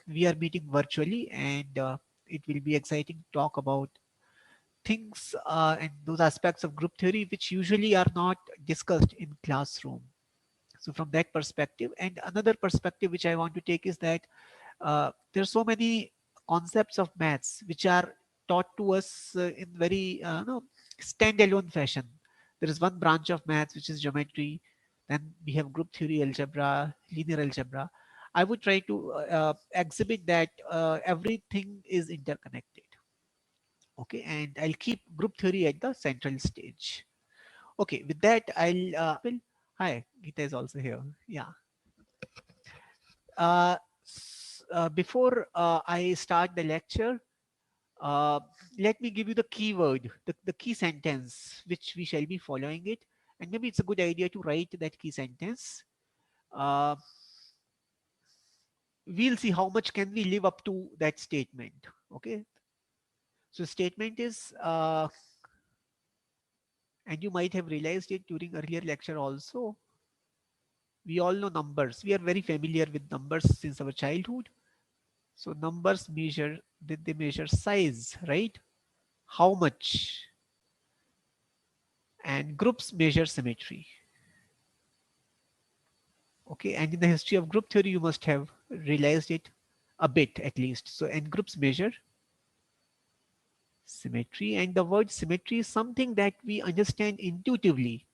We are meeting virtually, and it will be exciting to talk about things and those aspects of group theory which usually are not discussed in classroom. So from that perspective, and another perspective which I want to take is that there are so many concepts of maths which are taught to us in very no, standalone fashion. There is one branch of maths which is geometry, then we have group theory, algebra, linear algebra. I would try to exhibit that everything is interconnected. Okay, and I'll keep group theory at the central stage. Okay, with that, hi, Geeta is also here. Yeah. Before I start the lecture, uh, let me give you the keyword, the key sentence which we shall be following it. And maybe it's a good idea to write that key sentence. Uh, we'll see how much can we live up to that statement. Okay. So statement is, and you might have realized it during earlier lecture also, we all know numbers. We are very familiar with numbers since our childhood. So numbers measure, they measure size, right? How much? And groups measure symmetry. Okay, and in the history of group theory, you must have realized it a bit at least. So, and groups measure symmetry, and the word symmetry is something that we understand intuitively.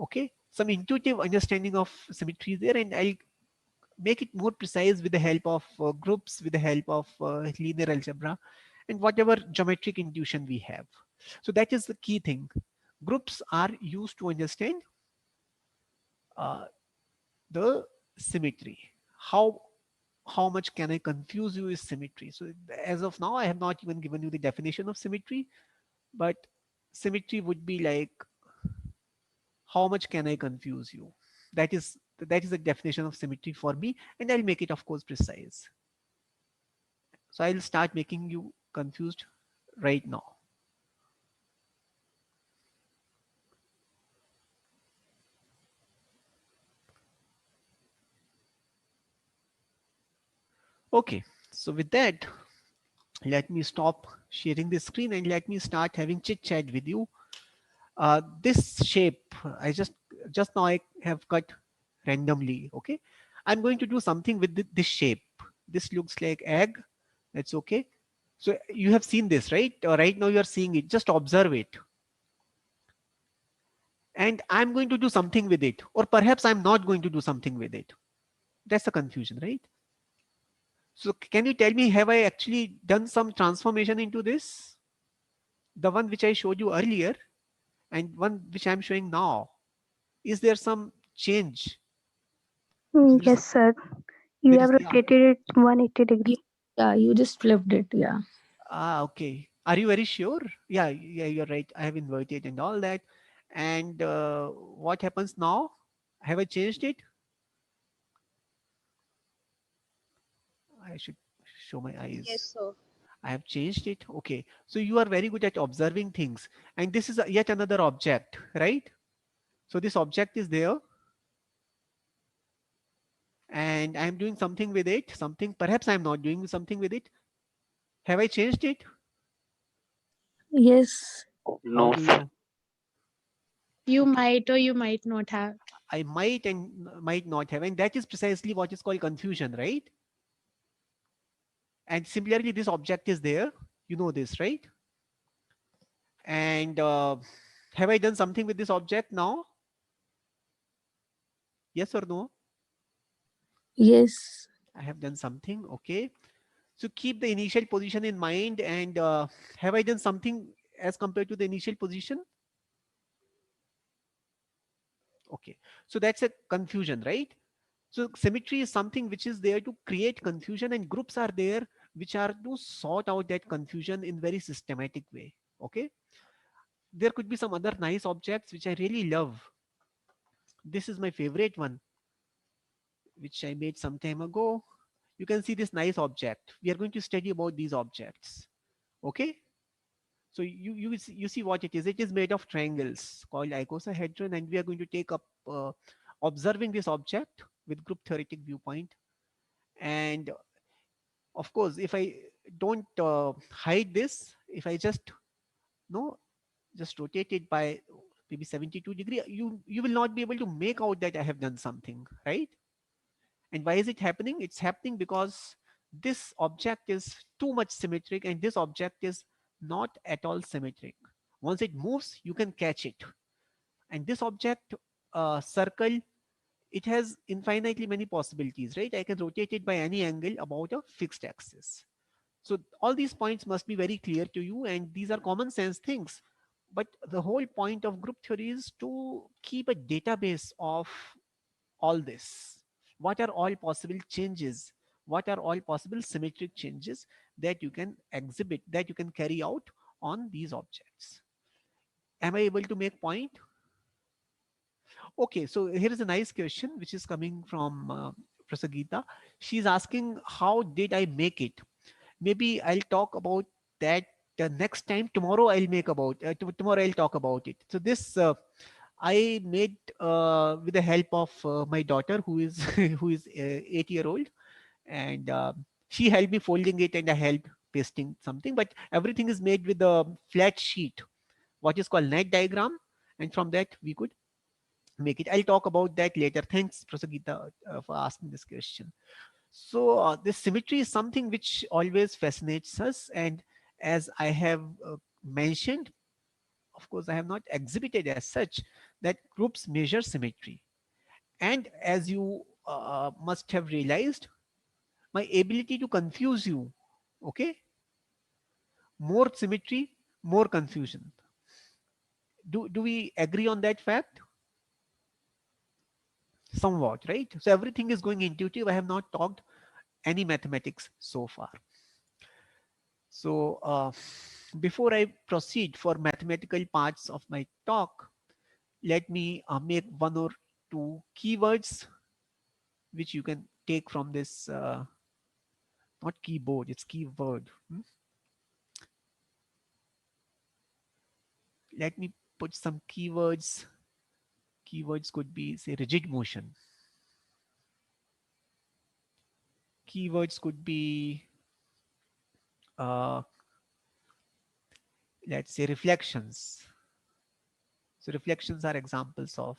Okay, some intuitive understanding of symmetry is there, and I'll make it more precise with the help of groups, with the help of linear algebra, and whatever geometric intuition we have. So that is the key thing. Groups are used to understand uh, the symmetry. How how much can I confuse you is symmetry. So as of now, I have not even given you the definition of symmetry, but symmetry would be like how much can I confuse you. That is the definition of symmetry for me, and I'll make it of course precise. So I'll start making you confused right now. Okay, so with that, let me stop sharing the screen and let me start having chit chat with you. This shape, I just now I have cut randomly. Okay, I'm going to do something with this shape. This looks like egg. That's okay. So you have seen this, right? Right now you are seeing it. Just observe it. And I'm going to do something with it. Or perhaps I'm not going to do something with it. That's the confusion, right? So can you tell me, have I actually done some transformation into this? The one which I showed you earlier and one which I'm showing now. Is there some change? So Yes, sir. You there have is, yeah. rotated it 180 You, degree. yeah, you just flipped it. Yeah. Okay. Are you very sure? Yeah, yeah, you're right. I have inverted and all that. And what happens now? Have I changed it? I should show my Yes, eyes. sir. I have changed it. Okay. So you are very good at observing things. And this is yet another object, right? So this object is there and I'm doing something with it. Something, perhaps I'm not doing something with it. Have I changed it? Yes. How No, do sir. you? You Okay. might or you might not have. I might and might not have. And that is precisely what is called confusion, right? And similarly, this object is there. You know this, right? And have I done something with this object now? Yes or no? Yes. I have done something. Okay. So keep the initial position in mind. And have I done something as compared to the initial position? Okay. So that's a confusion, right? So symmetry is something which is there to create confusion, and groups are there which are to sort out that confusion in very systematic way. Okay. There could be some other nice objects which I really love. This is my favorite one, which I made some time ago. You can see this nice object. We are going to study about these objects. Okay. So you see what it is. It is made of triangles called icosahedron, and we are going to take up observing this object with group theoretic viewpoint. And Of course, if I don't hide this, if I just no just rotate it by maybe 72 degree, you will not be able to make out that I have done something, right? And why is it happening? It's happening because this object is too much symmetric and this object is not at all symmetric. Once it moves, you can catch it. And this object, circle, it has infinitely many possibilities, right? I can rotate it by any angle about a fixed axis. So all these points must be very clear to you, and these are common sense things. But the whole point of group theory is to keep a database of all this. What are all possible changes? What are all possible symmetric changes that you can exhibit, that you can carry out on these objects? Am I able to make point? Okay, so here is a nice question which is coming from Professor Geeta. She's asking, how did I make it? Maybe I'll talk about that next time. Tomorrow I'll make about, tomorrow I'll talk about it. So this I made with the help of my daughter who is who is 8 year old, and she helped me folding it and I helped pasting something, but everything is made with a flat sheet, what is called net diagram, and from that we could make it. I'll talk about that later. Thanks, Professor Geeta, for asking this question. So this symmetry is something which always fascinates us, and as I have mentioned, of course, I have not exhibited as such that groups measure symmetry. And as you must have realized, my ability to confuse you, okay, more symmetry, more confusion. Do we agree on that fact? Somewhat, right? So everything is going intuitive. I have not talked any mathematics so far. So before I proceed for mathematical parts of my talk, let me make one or two keywords which you can take from this, not keyboard, it's keyword. Let me put some keywords. Keywords could be, say, rigid motion. Keywords could be, uh, let's say, reflections. So reflections are examples of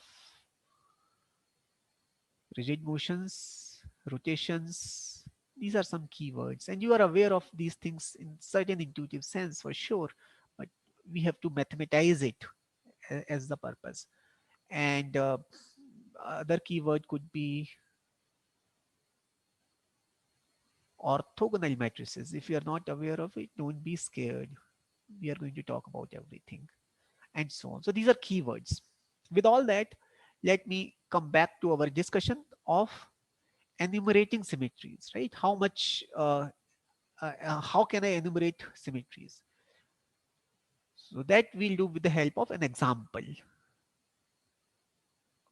rigid motions, rotations. These are some keywords, and you are aware of these things in certain intuitive sense for sure, but we have to mathematize it as the purpose. And other keyword could be orthogonal matrices. If you are not aware of it, don't be scared. We are going to talk about everything and so on. So these are keywords. With all that, let me come back to our discussion of enumerating symmetries, right? How can I enumerate symmetries? So that we'll do with the help of an example.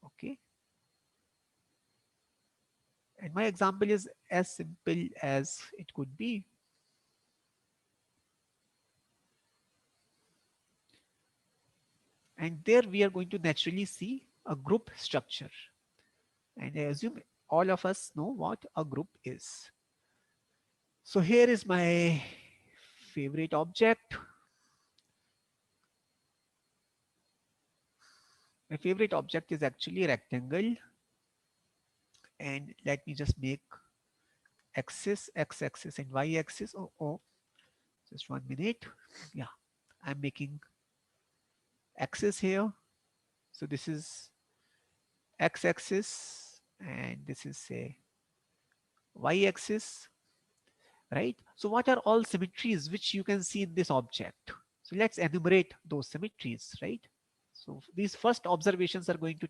Okay. And my example is as simple as it could be. And there we are going to naturally see a group structure. And I assume all of us know what a group is. So here is my favorite object. My favorite object is actually a rectangle. And let me just make axis, x-axis and y-axis. Oh, just 1 minute. Yeah, I'm making axis here. So this is x-axis and this is say y-axis, right? So what are all symmetries which you can see in this object? So let's enumerate those symmetries, right? So these first observations are going to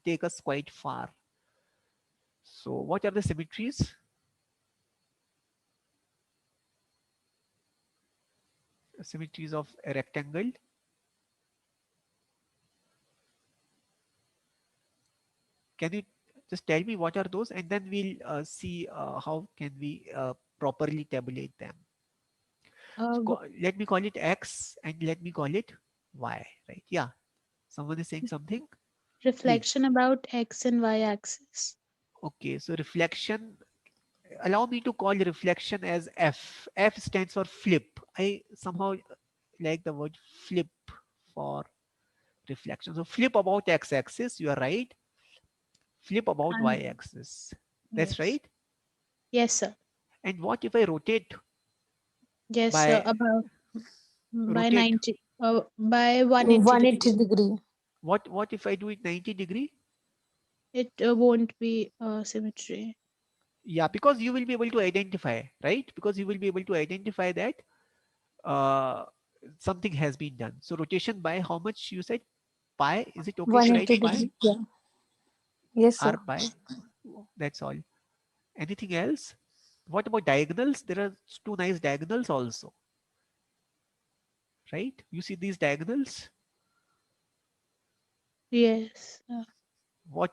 take us quite far. So what are the symmetries? Symmetries of a rectangle. Can you just tell me what are those, and then we'll see how can we properly tabulate them. So Group let me call it X and let me call it Y, right? Yeah. Someone is saying something, please. reflection about X and Y axis. Okay, so reflection. allow me to call reflection as F. F stands for flip. I somehow like the word flip for reflection. So flip about x-axis, you are right. Flip about And y-axis. That's yes. right. Yes, sir. And what if I rotate Yes, sir. by About by rotate? 90, by 180 180 degree. degree. What if I do it 90-degree? It won't be symmetry. Yeah, because you will be able to identify, right? Because you will be able to identify that uh, something has been done. So rotation by how much you said? Pi? Is it okay to write 180 pi? degree. Yeah. Yes, R sir. pi? That's all. Anything else? What about diagonals? There are two nice diagonals also, right? You see these diagonals? Yes.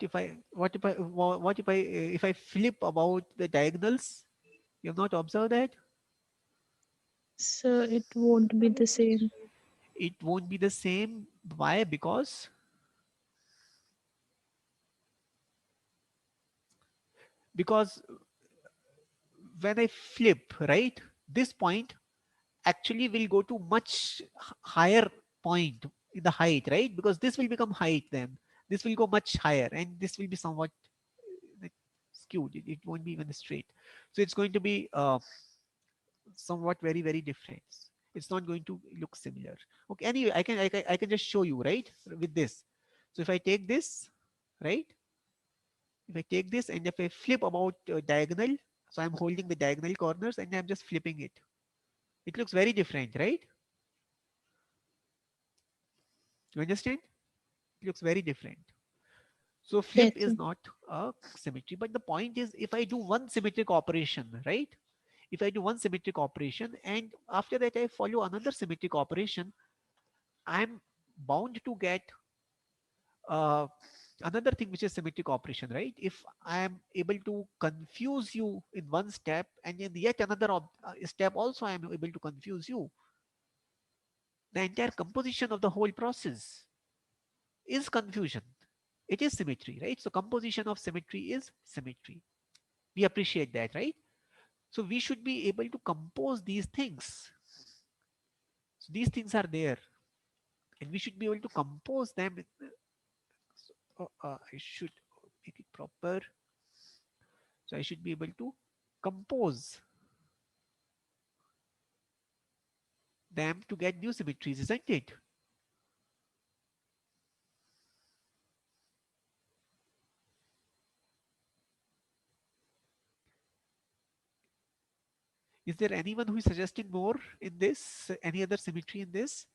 If I flip about the diagonals? You have not observed that? So it won't be the same. It won't be the same. Why? Because when I flip, right, this point actually will go to much higher point in the height, right? Because this will become height then. This will go much higher and this will be somewhat like, skewed. It won't be even straight. So it's going to be somewhat very different. It's not going to look similar. Okay, anyway, I can just show you, right, with this. So if I take this, right, if I take this and if I flip about diagonal, so I'm holding the diagonal corners and I'm just flipping it. It looks very different, right? You understand? It looks very different. So flip Yes, is sir. not a symmetry, but the point is if I do one symmetric operation, right? If I do one symmetric operation and after that I follow another symmetric operation, I'm bound to get uh, another thing which is symmetric operation, right? If I am able to confuse you in one step and in yet another step also I am able to confuse you, the entire composition of the whole process is confusion. It is symmetry, right? So composition of symmetry is symmetry. We appreciate that, right? So we should be able to compose these things. So these things are there and we should be able to compose them. I should make it proper. So I should be able to compose them to get new symmetries, isn't it? Is there anyone who is suggesting more in this? Any other symmetry in this?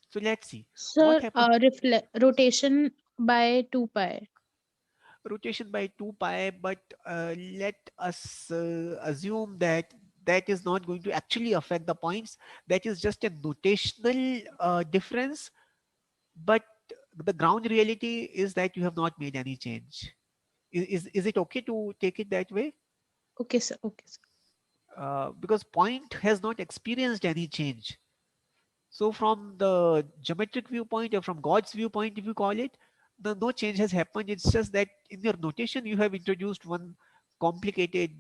So let's see what Sir, happens. rotation by 2 pi. Rotation by 2 pi, but let us assume that that is not going to actually affect the points. That is just a notational difference, but the ground reality is that you have not made any change. Is it okay to take it that way? Okay, sir. Okay, sir. Because point has not experienced any change. So from the geometric viewpoint or from God's viewpoint, if you call it, no change has happened. It's just that in your notation, you have introduced one complicated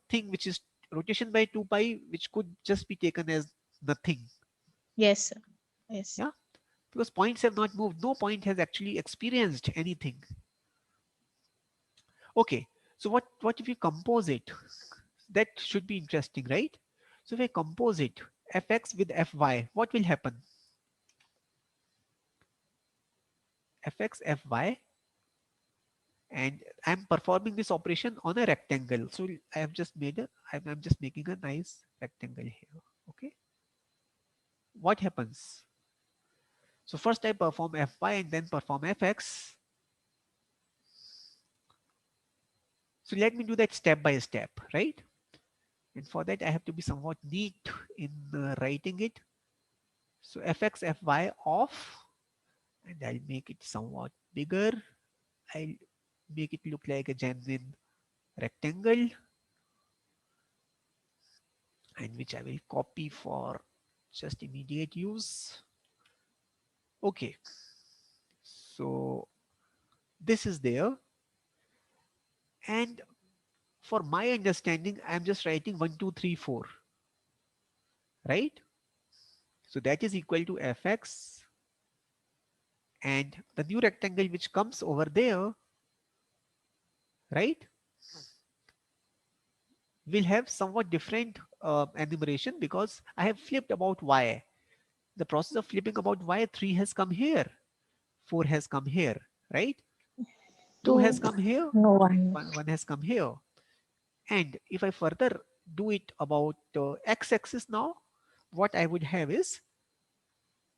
thing, which is rotation by 2 pi, which could just be taken as nothing. Yes, sir. Yes. Yeah, because points have not moved. No point has actually experienced anything. Okay, so what if you compose it? That should be interesting, right? So if I compose it, fx with fy, what will happen? Fx, fy, and I'm performing this operation on a rectangle. So I have just made I'm just making a nice rectangle here. Okay. What happens? So first I perform fy and then perform fx. So let me do that step by step, right? And for that I have to be somewhat neat in writing it. So fx, fy off, and I'll make it somewhat bigger. I'll make it look like a genuine rectangle, and which I will copy for just immediate use. Okay, so this is there. And for my understanding, I'm just writing 1, 2, 3, 4, right? So that is equal to fx, and the new rectangle which comes over there, right, will have somewhat different enumeration because I have flipped about y. The process of flipping about y, 3 has come here, 4 has come here, right? 2 Two. has come here, No one. 1 has come here. And if I further do it about x-axis now, what I would have is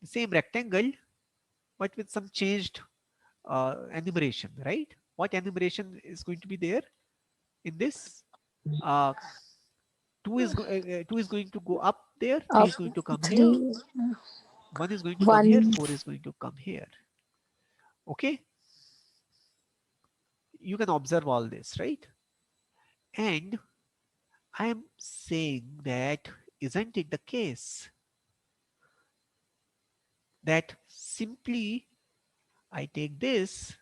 the same rectangle, but with some changed enumeration, right? What enumeration is going to be there in this? Uh, 2 is going to go up there, 3 Up. is going to come here, Three. 1 is going to come here, One. 4 is going to come here. Okay, you can observe all this, right? And I am saying that isn't it the case that simply I take this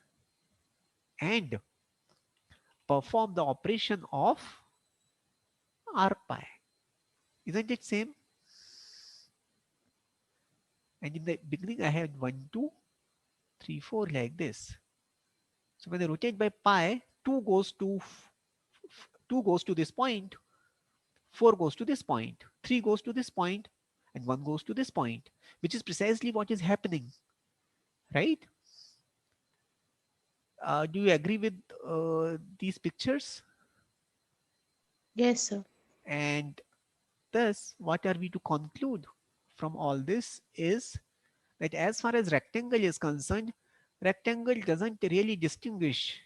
and perform the operation of r pi? Isn't it same? And in the beginning I had 1, 2, 3, 4 like this. So when I rotate by pi, 2 goes to 2 goes to this point, 4 goes to this point, 3 goes to this point, and 1 goes to this point, which is precisely what is happening, right? Do you agree with these pictures? Yes, sir. And thus, what are we to conclude from all this is that as far as rectangle is concerned, rectangle doesn't really distinguish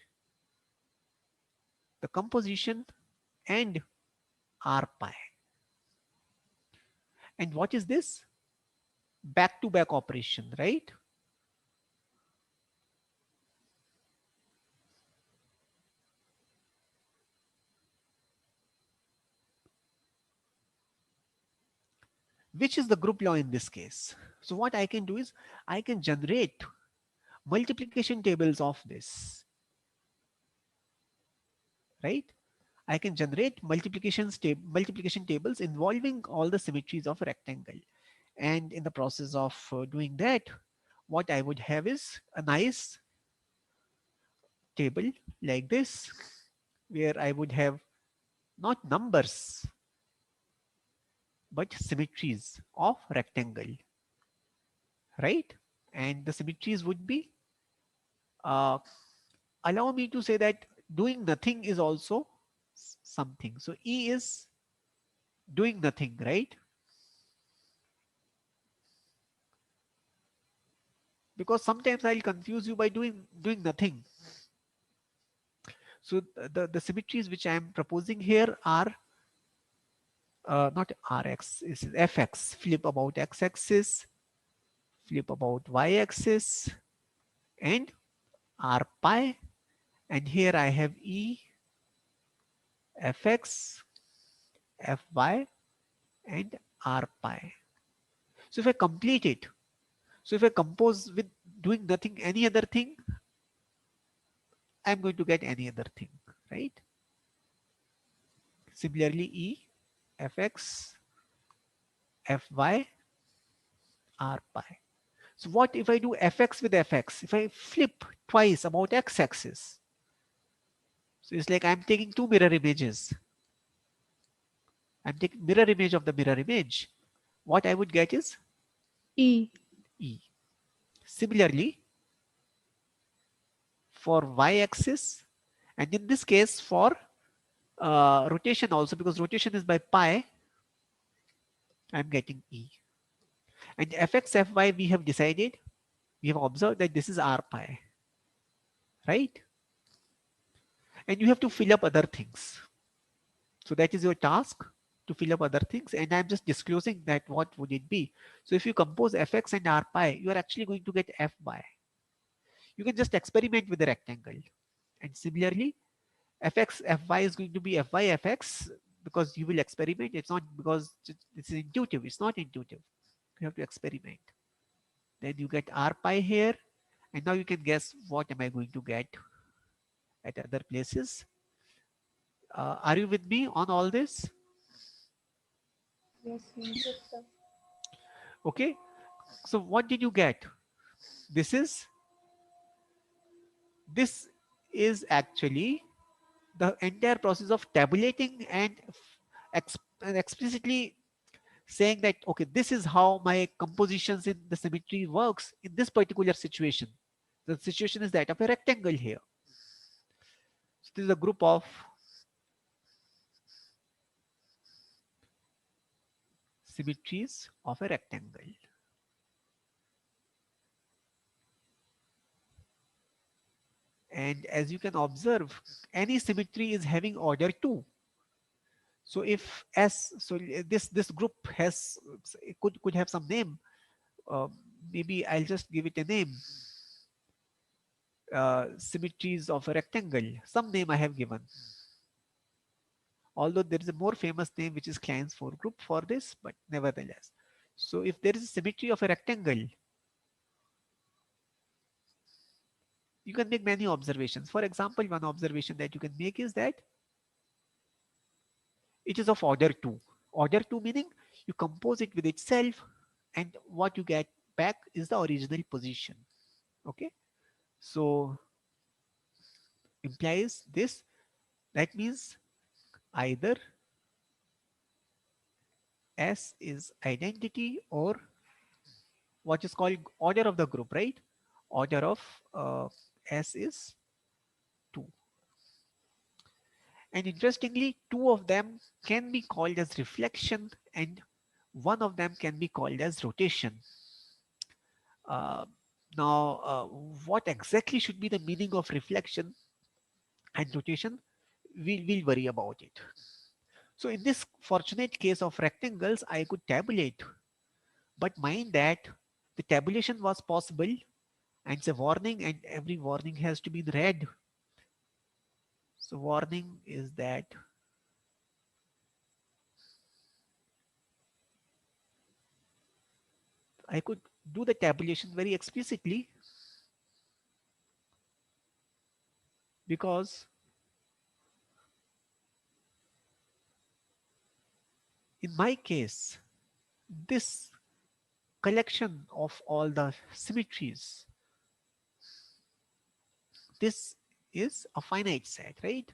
the composition and r pi. And what is this? Back to back operation, right? Which is the group law in this case? So what I can do is I can generate multiplication tables of this, right? I can generate multiplication tables involving all the symmetries of a rectangle. And in the process of doing that, what I would have is a nice table like this, where I would have not numbers, but symmetries of rectangle, right? And the symmetries would be, uh, allow me to say that doing nothing is also something. So E is doing nothing, right? Because sometimes I'll confuse you by doing nothing. So the symmetries which I am proposing here are not Rx, is Fx, flip about x-axis, flip about y-axis, and R pi. And here I have E, Fx, Fy, and R pi. So if I complete it, so if I compose with doing nothing, any other thing, I'm going to get any other thing, right? Similarly, E, Fx, Fy, R pi. So what if I do Fx with Fx? If I flip twice about x-axis, so it's like I'm taking two mirror images. I'm taking mirror image of the mirror image. What I would get is E. E. Similarly, for y-axis, and in this case for rotation also, because rotation is by pi, I'm getting E. And Fx, Fy, we have decided, we have observed that this is R pi, right? And you have to fill up other things. So that is your task, to fill up other things, and I'm just disclosing that what would it be. So if you compose Fx and R pi, you are actually going to get Fy. You can just experiment with the rectangle. And similarly, Fx, Fy is going to be Fy, Fx, because you will experiment. It's not because it's intuitive. It's not intuitive. You have to experiment. Then you get R pi here. And now you can guess what am I going to get at other places. Are you with me on all this? Yes, yes, sir. Okay. So what did you get? This is this is actually the entire process of tabulating and and explicitly saying that okay, this is how my compositions in the symmetry works in this particular situation. The situation is that of a rectangle here. So this is a group of symmetries of a rectangle. And as you can observe, any symmetry is having order 2. So if S, so this group has, it could have some name. Uh, Maybe I'll just give it a name. Symmetries of a rectangle. Some name I have given. Although there is a more famous name which is Klein's 4 group for this, but nevertheless. So if there is a symmetry of a rectangle, you can make many observations. For example, one observation that you can make is that it is of order 2. Order 2 meaning you compose it with itself and what you get back is the original position. Okay. So implies this, that means either S is identity or what is called order of the group, right? Order of S is 2. And interestingly, two of them can be called as reflection and one of them can be called as rotation. Uh, Now, what exactly should be the meaning of reflection and rotation? We'll worry about it. So in this fortunate case of rectangles, I could tabulate, but mind that the tabulation was possible and it's a warning and every warning has to be in red. So warning is that I could do the tabulation very explicitly because in my case, this collection of all the symmetries, this is a finite set, right?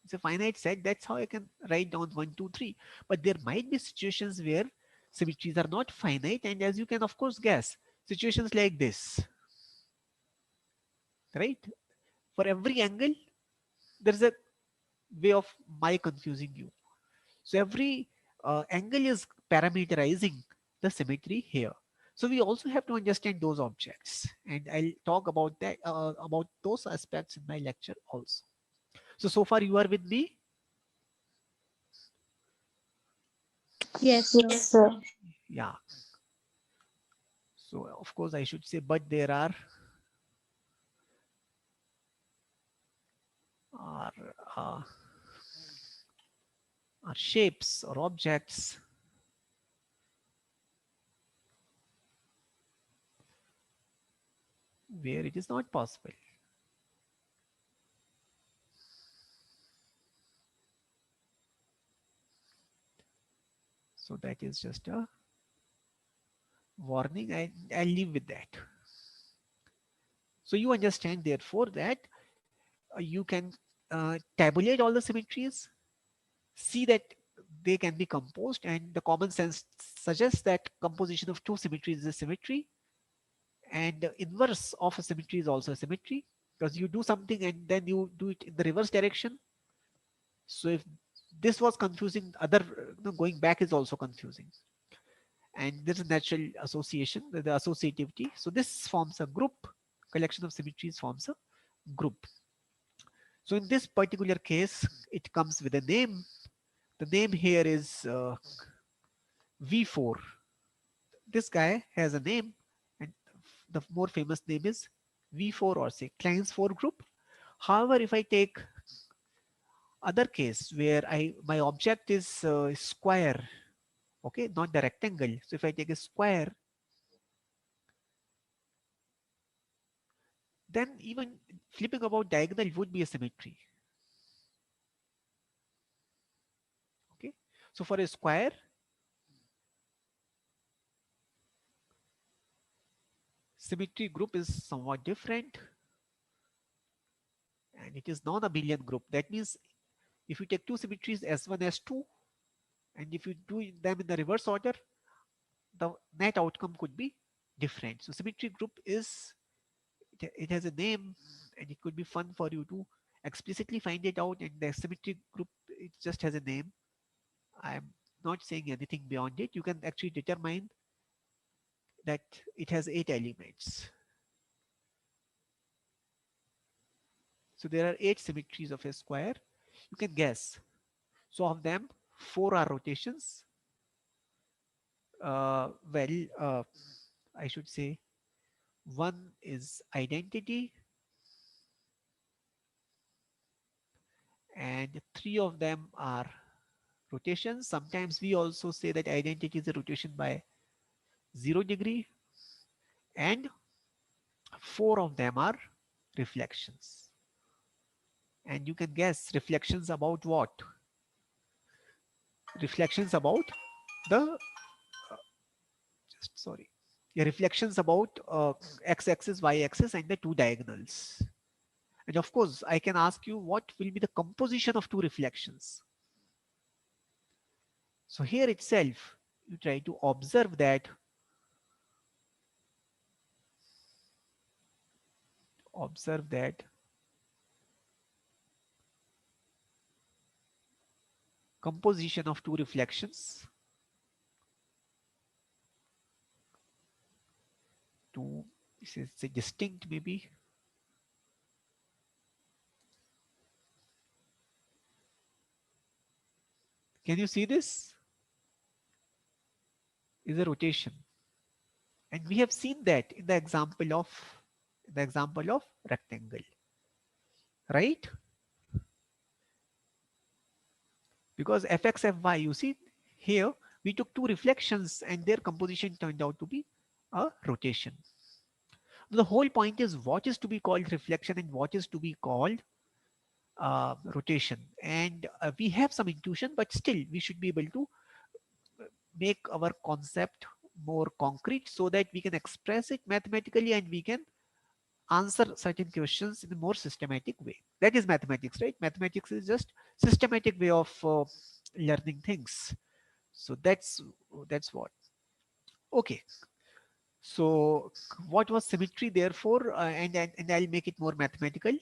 It's a finite set. That's how I can write down 1, 2, 3. But there might be situations where symmetries are not finite. And as you can, of course, guess, situations like this, right? For every angle, there's a way of my confusing you. So every angle is parameterizing the symmetry here. So we also have to understand those objects, and I'll talk about that about those aspects in my lecture also. So far you are with me? Yes, Yes, sir. sir. Yeah. So of course I should say, but there are uh, are shapes or objects where it is not possible. So that is just a warning. I'll leave with that. So you understand therefore that you can tabulate all the symmetries, see that they can be composed, and the common sense suggests that composition of two symmetries is a symmetry, and the inverse of a symmetry is also a symmetry because you do something and then you do it in the reverse direction. So if this was confusing, other going back is also confusing, and there's a natural association, the associativity. So this forms a group. Collection of symmetries forms a group. So in this particular case, it comes with a name. The name here is V4. This guy has a name, and the more famous name is V4 or say Klein's 4 group. However, if I take other case where my object is square, okay, not the rectangle. So if I take a square, then even flipping about diagonal would be a symmetry. Okay, so for a square, symmetry group is somewhat different, and it is non-abelian group. That means if you take two symmetries S1, S2, and if you do them in the reverse order, the net outcome could be different. So symmetry group is, it has a name, and it could be fun for you to explicitly find it out. And the symmetry group, it just has a name. I'm not saying anything beyond it. You can actually determine that it has 8 elements. So there are 8 symmetries of a square. You can guess. So of them, 4 are rotations. Well, I should say one is identity, and 3 of them are rotations. Sometimes we also say that identity is a rotation by 0 degree, and 4 of them are reflections. And you can guess reflections about what? Reflections about the, just sorry, yeah, reflections about x-axis, y-axis, and the two diagonals. And of course, I can ask you what will be the composition of two reflections. So here itself, you try to observe that, observe that composition of two reflections, two, this is say distinct maybe. Can you see this? Is a rotation. And we have seen that in the example of rectangle, right? Because fx, fy, you see here we took two reflections and their composition turned out to be a rotation. The whole point is what is to be called reflection and what is to be called rotation. And we have some intuition, but still we should be able to make our concept more concrete so that we can express it mathematically and we can answer certain questions in a more systematic way. That is mathematics, right? Mathematics is just systematic way of learning things. So that's what. Okay. So what was symmetry therefore? And I'll make it more mathematical.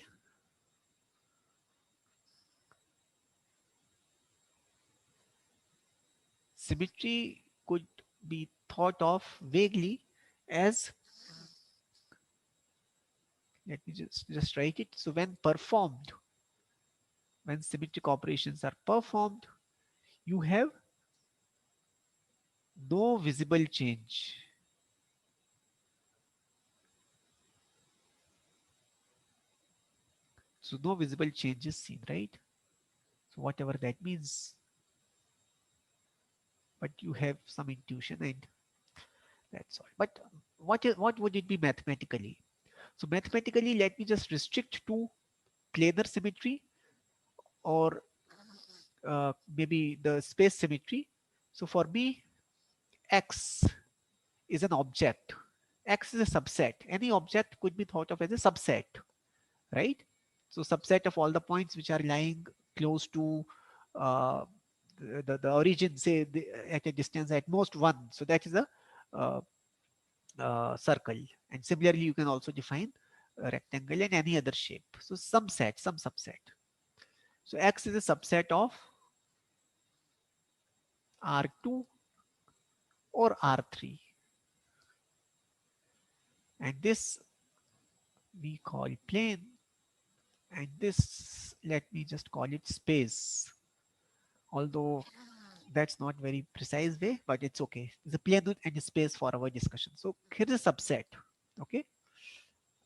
Symmetry could be thought of vaguely as, let me just write it. So when performed, when symmetric operations are performed, you have no visible change. So no visible change is seen, right? So whatever that means, but you have some intuition and that's all. But what would it be mathematically? So mathematically, let me just restrict to planar symmetry or maybe the space symmetry. So for me, X is an object. X is a subset. Any object could be thought of as a subset, right? So subset of all the points which are lying close to uh, the origin, say at a distance at most one. So that is a uh, circle. And similarly, you can also define a rectangle and any other shape. So some subset. So X is a subset of R2 or R3. And this we call plane. And this, let me just call it space. Although that's not very precise way, but it's okay. It's a plane and a space for our discussion. So here's a subset. Okay.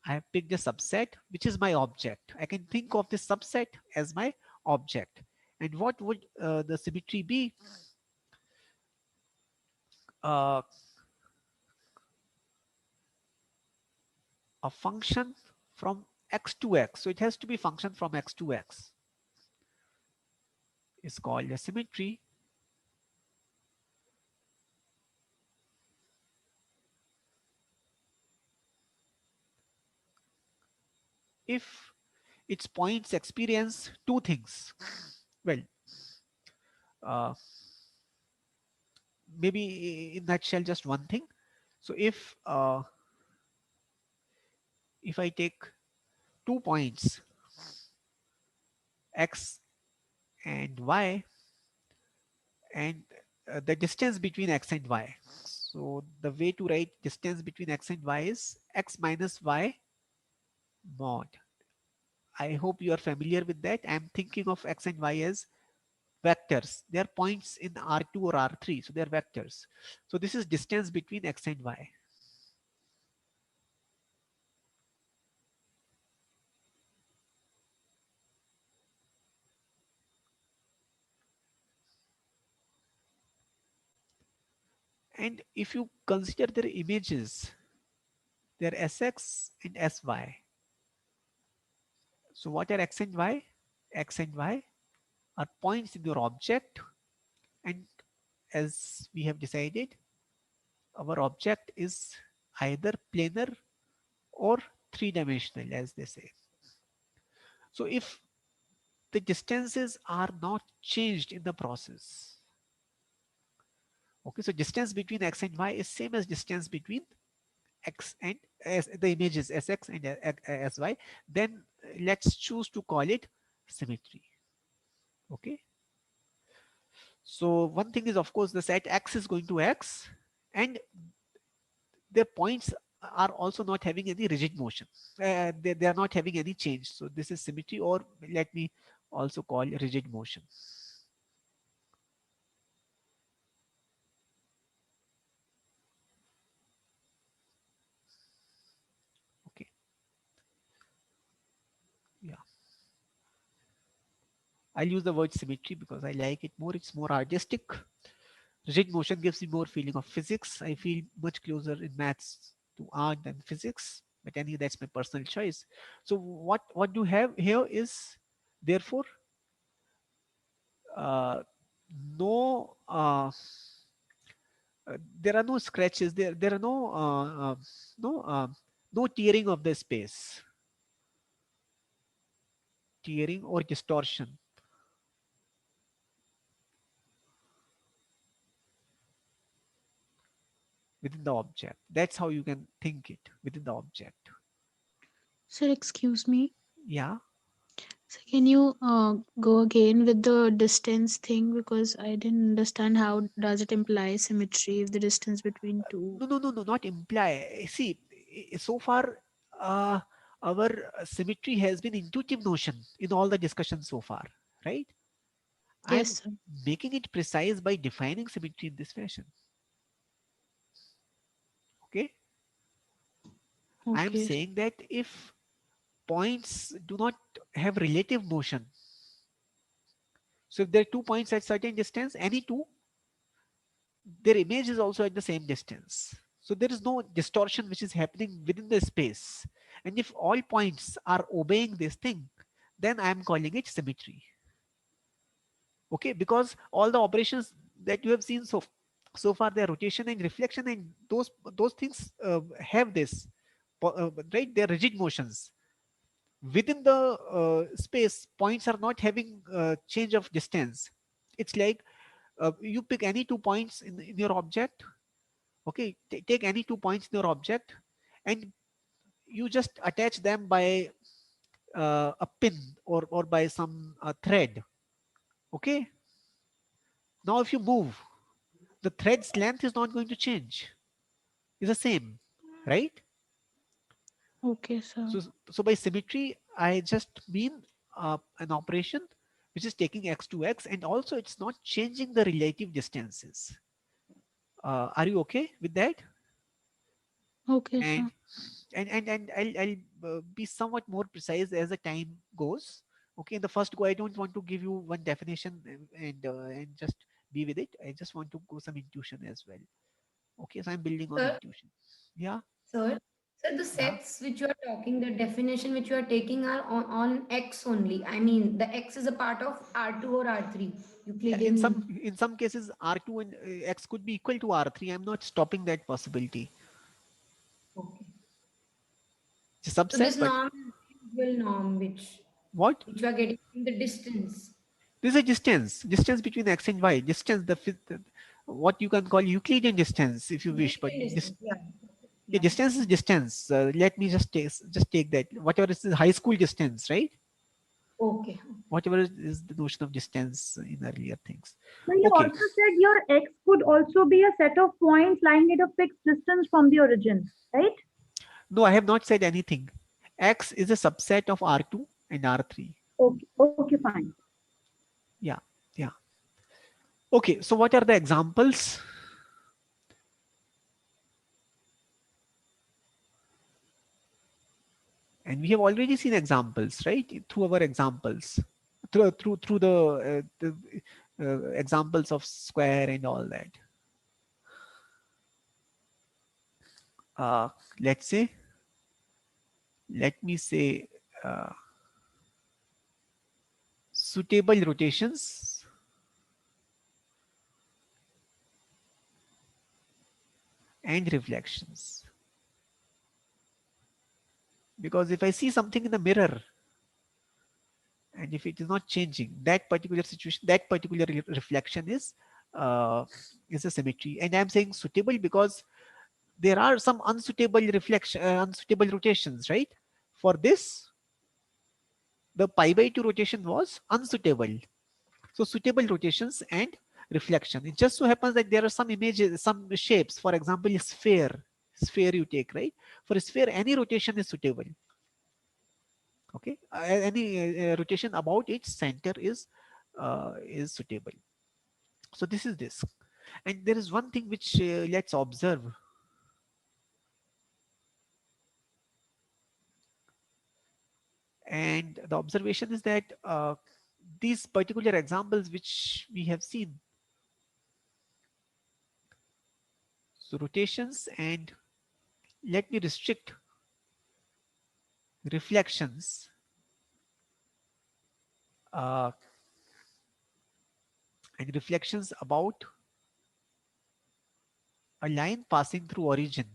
I have picked a subset, which is my object. I can think of this subset as my object. And what would the symmetry be? Uh, a function from x to x. So it has to be function from x to x. Is called a symmetry. If its points experience two things. Well, uh, maybe in nutshell, just one thing. So if I take 2 points x and y, and the distance between x and y. So the way to write distance between x and y is x minus y mod. I hope you are familiar with that. I'm thinking of x and y as vectors. They are points in R2 or R3, so they are vectors. So this is distance between x and y. And if you consider their images, they are Sx and Sy. So what are x and y? X and y are points in your object, and as we have decided, our object is either planar or three-dimensional, as they say. So if the distances are not changed in the process, okay, so distance between x and y is same as distance between x and as the images sx and sy, then let's choose to call it symmetry. Okay, so one thing is, of course, the set x is going to x, and their points are also not having any rigid motion. They are not having any change. So this is symmetry, or let me also call rigid motion. Okay, yeah. I'll use the word symmetry because I like it more. It's more artistic. Rigid motion gives me more feeling of physics. I feel much closer in maths to art than physics. But anyway, that's my personal choice. So what you have here is therefore uh, no there are no scratches. There are no no tearing of the space, tearing or distortion within the object. That's how you can think it within the object. Sir, excuse me. Yeah. So can you go again with the distance thing, because I didn't understand how does it imply symmetry if the distance between two. No, not imply. See, so far, uh, our symmetry has been intuitive notion in all the discussions so far, right? Yes, I'm sir. making it precise by defining symmetry in this fashion. Okay, I'm Okay. saying that if points do not have relative motion, so if there are 2 points at certain distance, any two, their image is also at the same distance. So there is no distortion which is happening within the space. And if all points are obeying this thing, then I am calling it symmetry. Okay, because all the operations that you have seen so far, their rotation and reflection and those things have this, right? They're rigid motions. Within the space, points are not having change of distance. It's like you pick any 2 points in your object. Okay, take any 2 points in your object, and you just attach them by a pin or by some thread. Okay, now if you move, the thread's length is not going to change. It's the same, right? Okay, sir. So by symmetry, I just mean an operation which is taking x to x, and also it's not changing the relative distances. Are you okay with that? Okay, And sir. I'll be somewhat more precise as the time goes. Okay, in the first go, I don't want to give you one definition and just be with it. I just want to go some intuition as well. Okay, so I'm building on Sir, intuition. Yeah. sir. So the Yeah. sets which you are talking, the definition which you are taking are on X only. I mean, the X is a part of R2 or R3. Yeah, in some Euclidean. in some cases R2 and X could be equal to R3. I'm not stopping that possibility. Okay. It's a So subset, this but norm is the usual norm what? which you are getting from the distance. There's a distance between X and Y. Distance, what you can call Euclidean distance, if you wish. But Euclidean distance. Yeah. yeah, Yeah. distance is distance. Let me just take that. Whatever is the high school distance, right? Okay. Whatever is the notion of distance in earlier things. So you Okay. also said your x could also be a set of points lying at a fixed distance from the origin, right? No, I have not said anything. X is a subset of R2 and R3. Okay, fine. Yeah, yeah. Okay, so what are the examples? And we have already seen examples, right? Through our examples, through the examples of square and all that. Uh, let's say, let me say, uh, suitable rotations and reflections. Because if I see something in the mirror, and if it is not changing, that particular situation, that particular reflection is a symmetry. And I'm saying suitable because there are some unsuitable rotations, right? For this, the pi by 2 rotation was unsuitable. So suitable rotations and reflection. It just so happens that there are some images, some shapes. For example, a sphere you take, right? For a sphere, any rotation is suitable. Okay, any rotation about its center is suitable. So this is this, and there is one thing which let's observe. And the observation is that these particular examples which we have seen, so rotations and let me restrict reflections, uh, and reflections about a line passing through origin.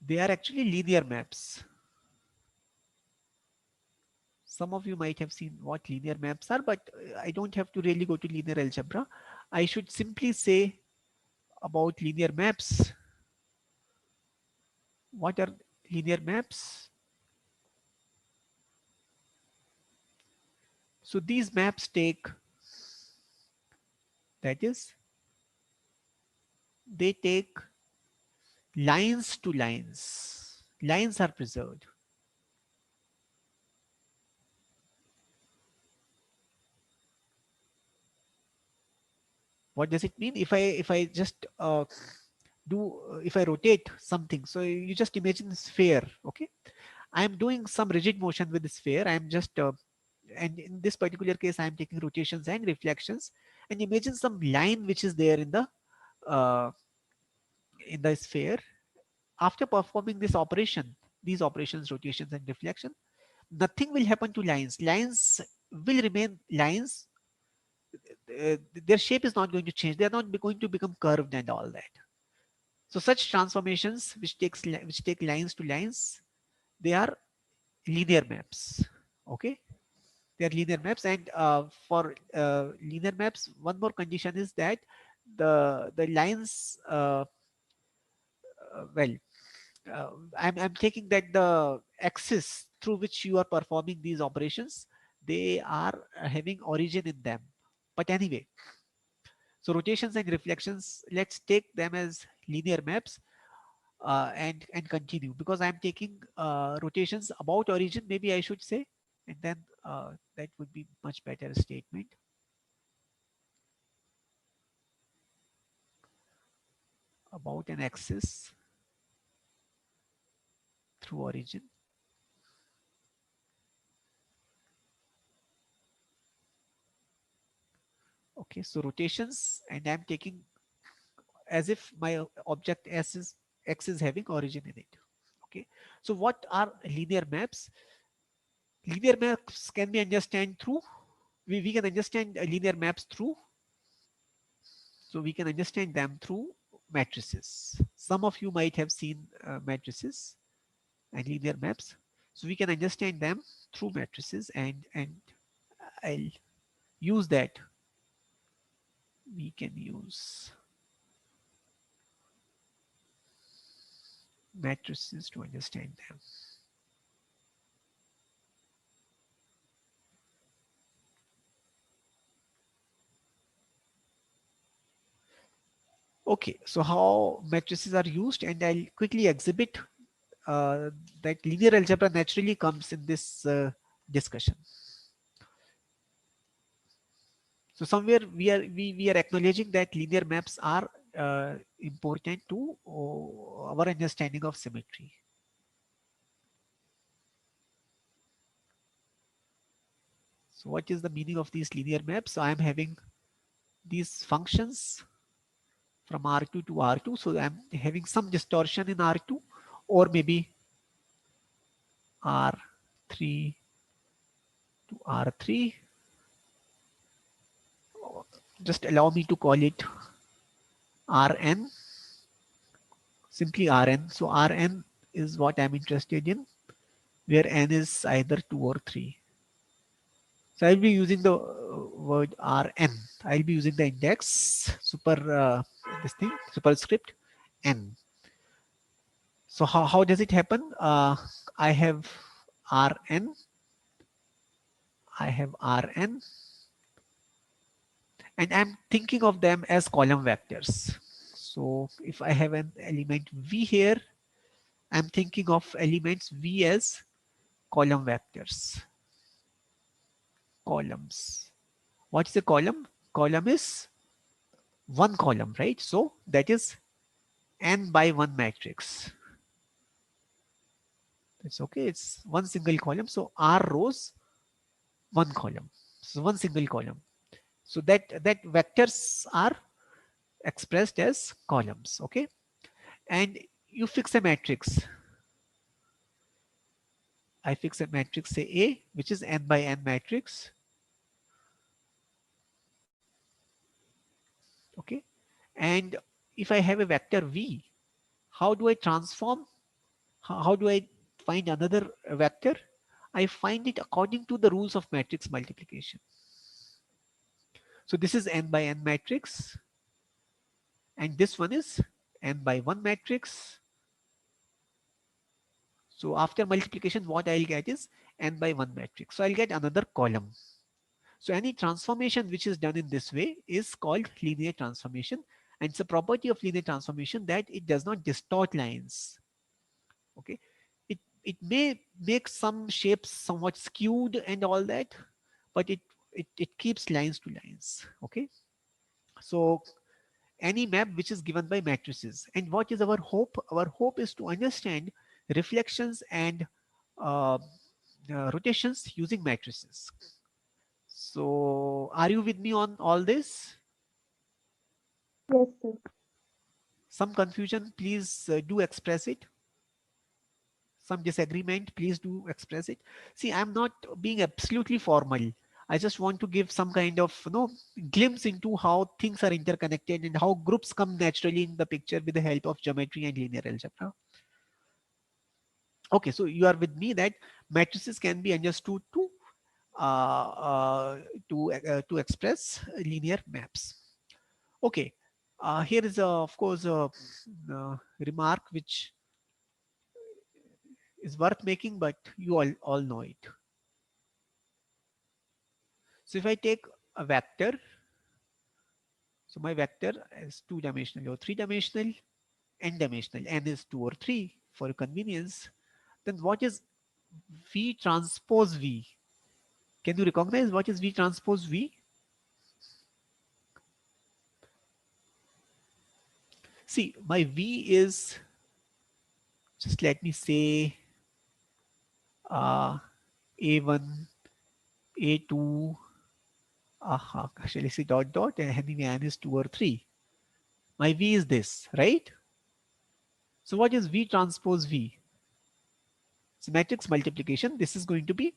They are actually linear maps. Some of you might have seen what linear maps are, but I don't have to really go to linear algebra. I should simply say about linear maps. What are linear maps? So these maps take, that is, they take lines to lines. Lines are preserved. What does it mean? If I just if I rotate something, so you just imagine a sphere, okay? I am doing some rigid motion with the sphere. I am just and in this particular case, I am taking rotations and reflections. And imagine some line which is there uh, in the sphere. After performing this operation, these operations, rotations and reflection, nothing will happen to lines. Lines will remain lines. Their shape is not going to change. They are not going to become curved and all that. So such transformations which take lines to lines, they are linear maps. Okay, they are linear maps, and for linear maps, one more condition is that the lines. Well, I'm taking that the axis through which you are performing these operations, they are having origin in them. But anyway, so rotations and reflections, let's take them as linear maps, and continue, because I'm taking rotations about origin, maybe I should say, and then that would be much better statement about an axis through origin. Okay, so rotations, and I'm taking as if my object X is having origin in it. Okay, so what are linear maps? Linear maps can be understood through, we can understand linear maps through, so we can understand them through matrices. Some of you might have seen matrices and linear maps. So we can understand them through matrices, and I'll use that. We can use matrices to understand them. Okay, so how matrices are used, and I'll quickly exhibit that linear algebra naturally comes in this discussion. So somewhere we are acknowledging that linear maps are important to our understanding of symmetry. So what is the meaning of these linear maps? So I'm having these functions from R2 to R2. So I'm having some distortion in R2, or maybe R3 to R3. Just allow me to call it Rn, simply Rn. So Rn is what I'm interested in, where n is either 2 or 3. So I'll be using the word Rn. I'll be using the index superscript n. So how does it happen? I have Rn, I have Rn, and I'm thinking of them as column vectors. So if I have an element V here, I'm thinking of elements V as column vectors. Columns. What is a column? Column is one column, right? So that is n by 1 matrix. It's okay. It's one single column. So R rows, one column. So one single column. So that vectors are expressed as columns. Okay. And you fix a matrix. I fix a matrix, say A, which is n by n matrix. Okay. And if I have a vector V, how do I transform? How do I find another vector? I find it according to the rules of matrix multiplication. So this is n by n matrix, and this one is n by 1 matrix. So after multiplication, what I'll get is n by 1 matrix. So I'll get another column. So any transformation which is done in this way is called linear transformation, and it's a property of linear transformation that it does not distort lines. Okay, it may make some shapes somewhat skewed and all that, but it keeps lines to lines. Okay, so any map which is given by matrices. And what is our hope? Our hope is to understand reflections and uh, rotations using matrices. So are you with me on all this? Yes, sir. Some confusion, please do express it. Some disagreement, please do express it. See, I'm not being absolutely formal. I just want to give some kind of glimpse into how things are interconnected and how groups come naturally in the picture with the help of geometry and linear algebra. Okay, so you are with me that matrices can be understood to express linear maps. Okay, here is of course a remark which is worth making, but you all know it. So if I take a vector, so my vector is 2-dimensional or 3-dimensional, n-dimensional, n is 2 or 3 for convenience, then what is V transpose V? Can you recognize what is V transpose V? See, my V is, just let me say, A1, A2, Shall I say dot dot, and anyway n is 2 or 3. My V is this, right? So what is V transpose V? So matrix multiplication, this is going to be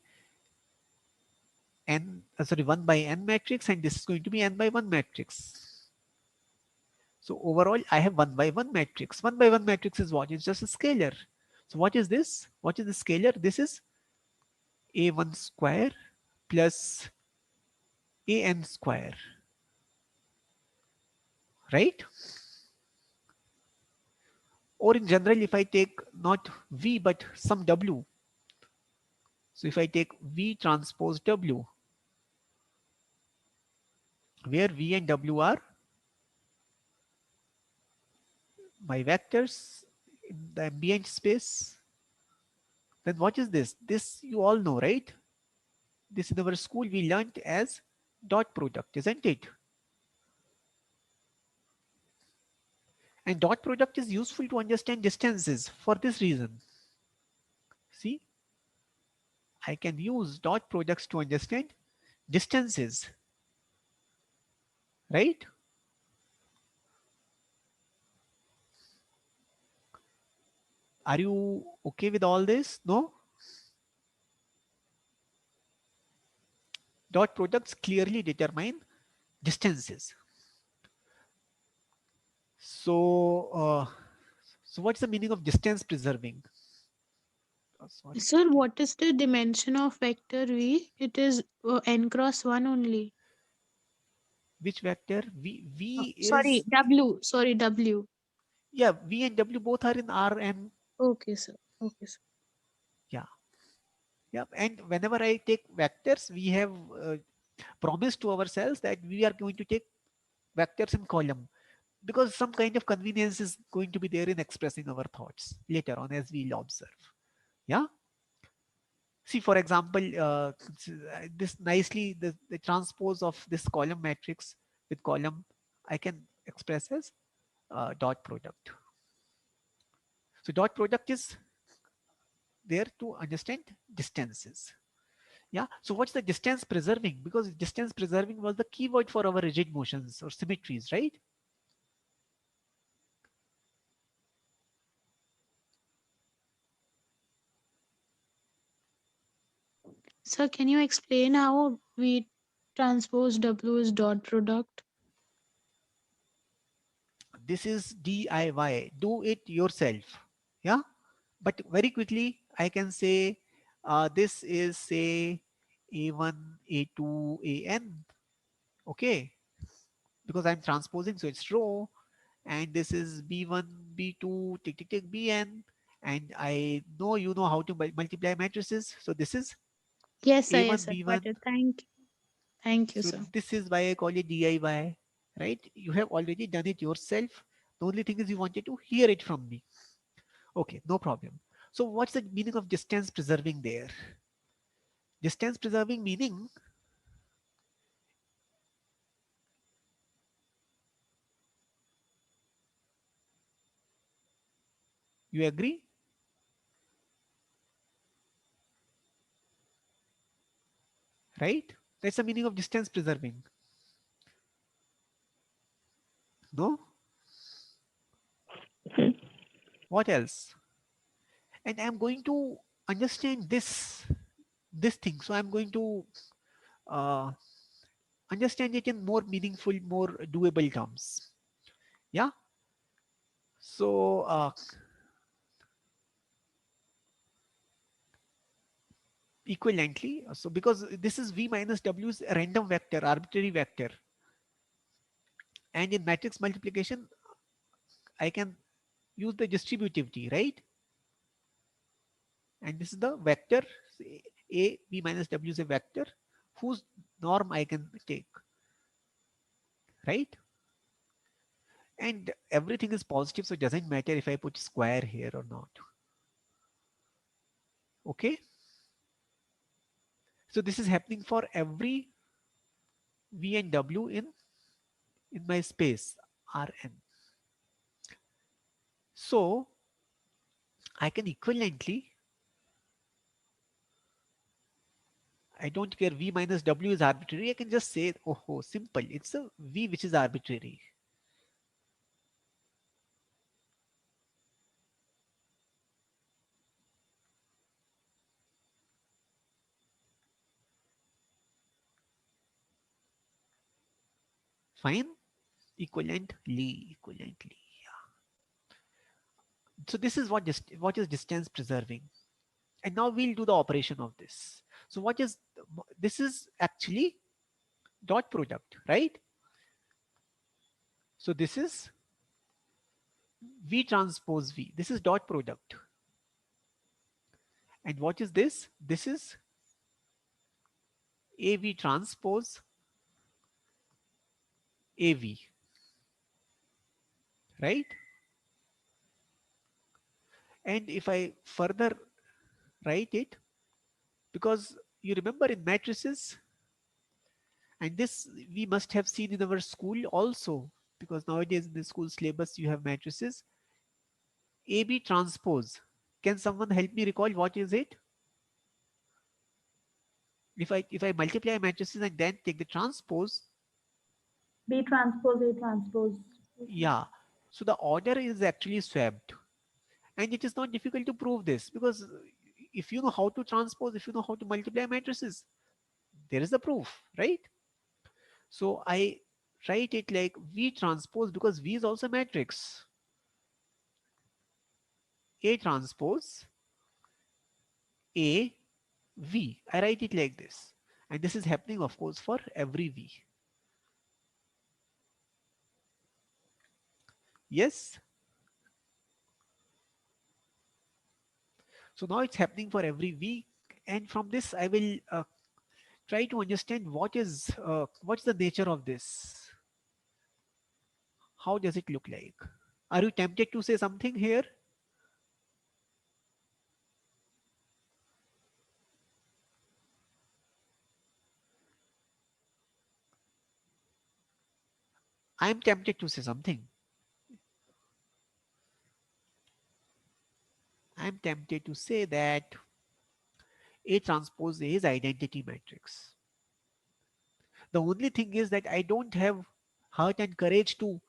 n, 1 by n matrix, and this is going to be n by 1 matrix. So overall, I have 1 by 1 matrix. 1 by 1 matrix is what? It's just a scalar. So what is this? What is the scalar? This is a1 square plus an square, right? Or in general, if I take not V but some W, so if I take V transpose W, where V and W are my vectors in the ambient space, then what is this? This you all know, right? This in our school we learnt as dot product, isn't it? And dot product is useful to understand distances for this reason. See, I can use dot products to understand distances, right? Are you okay with all this? No? Dot products clearly determine distances. So what's the meaning of distance preserving? Oh, sorry. Sir, what is the dimension of vector V? It is n cross 1 only. Which vector? V Sorry, is, W. Sorry, W. yeah, V and W both are in Rn. Okay, sir. Okay, sir. Yeah. Yeah. And whenever I take vectors, we have promised to ourselves that we are going to take vectors in column, because some kind of convenience is going to be there in expressing our thoughts later on as we'll observe. Yeah. See, for example, this nicely, the transpose of this column matrix with column, I can express as dot product. So dot product is there to understand distances. Yeah. So what's the distance preserving? Because distance preserving was the keyword for our rigid motions or symmetries, right? Sir, can you explain how V transpose W is dot product? This is DIY. Do it yourself. Yeah. But very quickly, I can say this is say A1, A2, AN. Okay. Because I'm transposing, so it's row. And this is B1, B2, tick, tick, tick, Bn. And I know you know how to multiply matrices. So this is Yes, A1, sir. Got B1. it. Thank you. Thank you, So sir. this is why I call it DIY, right? You have already done it yourself. The only thing is you wanted to hear it from me. Okay, no problem. So what's the meaning of distance preserving there? Distance preserving meaning, you agree? Right? That's the meaning of distance preserving. No? What else? And I'm going to understand this thing. So I'm going to uh, understand it in more meaningful, more doable terms. Yeah. So equivalently, so because this is V minus W is a random vector, arbitrary vector, and in matrix multiplication, I can use the distributivity, right? And this is the vector. A V minus W is a vector whose norm I can take, right? And everything is positive, so it doesn't matter if I put square here or not. Okay. So this is happening for every V and W in my space Rn. So I don't care v minus w is arbitrary. I can just say, oh, simple. It's a v which is arbitrary. Fine. Equivalently. Yeah. So this is what is distance preserving. And now we'll do the operation of this. So what is this? Is actually dot product, right? So this is v transpose v. This is dot product. And what is this? This is AV transpose AV, right? And if I further write it, because you remember in matrices, and this we must have seen in our school also, because nowadays in the school syllabus you have matrices. AB transpose. Can someone help me recall what is it? If I multiply matrices and then take the transpose, B transpose, A transpose. yeah. So the order is actually swapped. And it is not difficult to prove this, because if you know how to transpose, if you know how to multiply matrices, there is the proof, right? So I write it like V transpose, because V is also a matrix. A transpose A V. I write it like this. And this is happening, of course, for every V. Yes. So now it's happening for every V. And from this, I will try to understand what's the nature of this. How does it look like? Are you tempted to say something here? I am tempted to say something. I am tempted to say that A transpose A is identity matrix. The only thing is that I don't have heart and courage to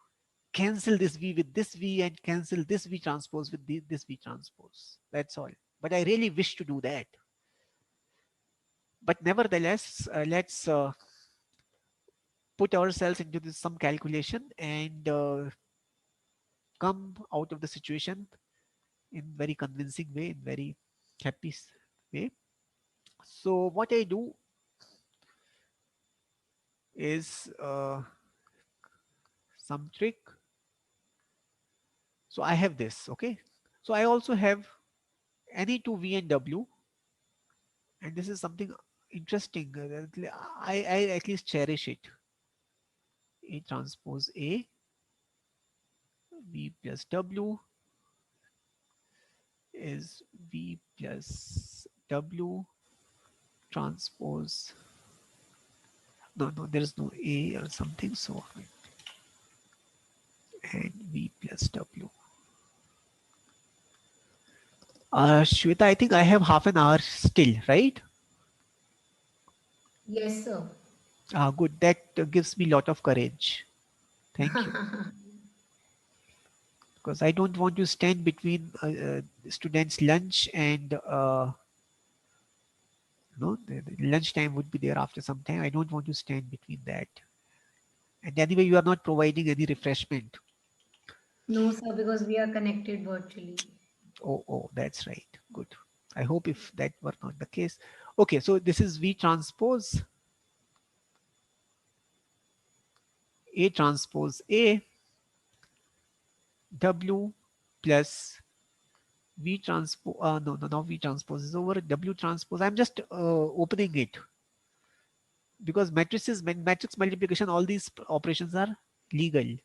cancel this V with this V and cancel this V transpose with this V transpose. That's all. But I really wish to do that. But nevertheless, let's put ourselves into this some calculation and come out of the situation in very convincing way, in very happy way. So what I do is some trick. So I have this, okay. So I also have any two V and W, and this is something interesting. I at least cherish it. A transpose A, V plus W is V plus W transpose. No, there is no A or something. So and V plus W. Shweta, I think I have half an hour still, right? Yes, sir. Good. That gives me a lot of courage. Thank you. Because I don't want to stand between students' lunch and the lunch time would be there after some time. I don't want to stand between that. And anyway, you are not providing any refreshment. No, sir, because we are connected virtually. Oh, that's right. Good. I hope if that were not the case. Okay, so this is V transpose A transpose A W plus V transpose. No, now V transpose is over. W transpose. I'm just opening it because matrices, matrix multiplication, all these operations are legal.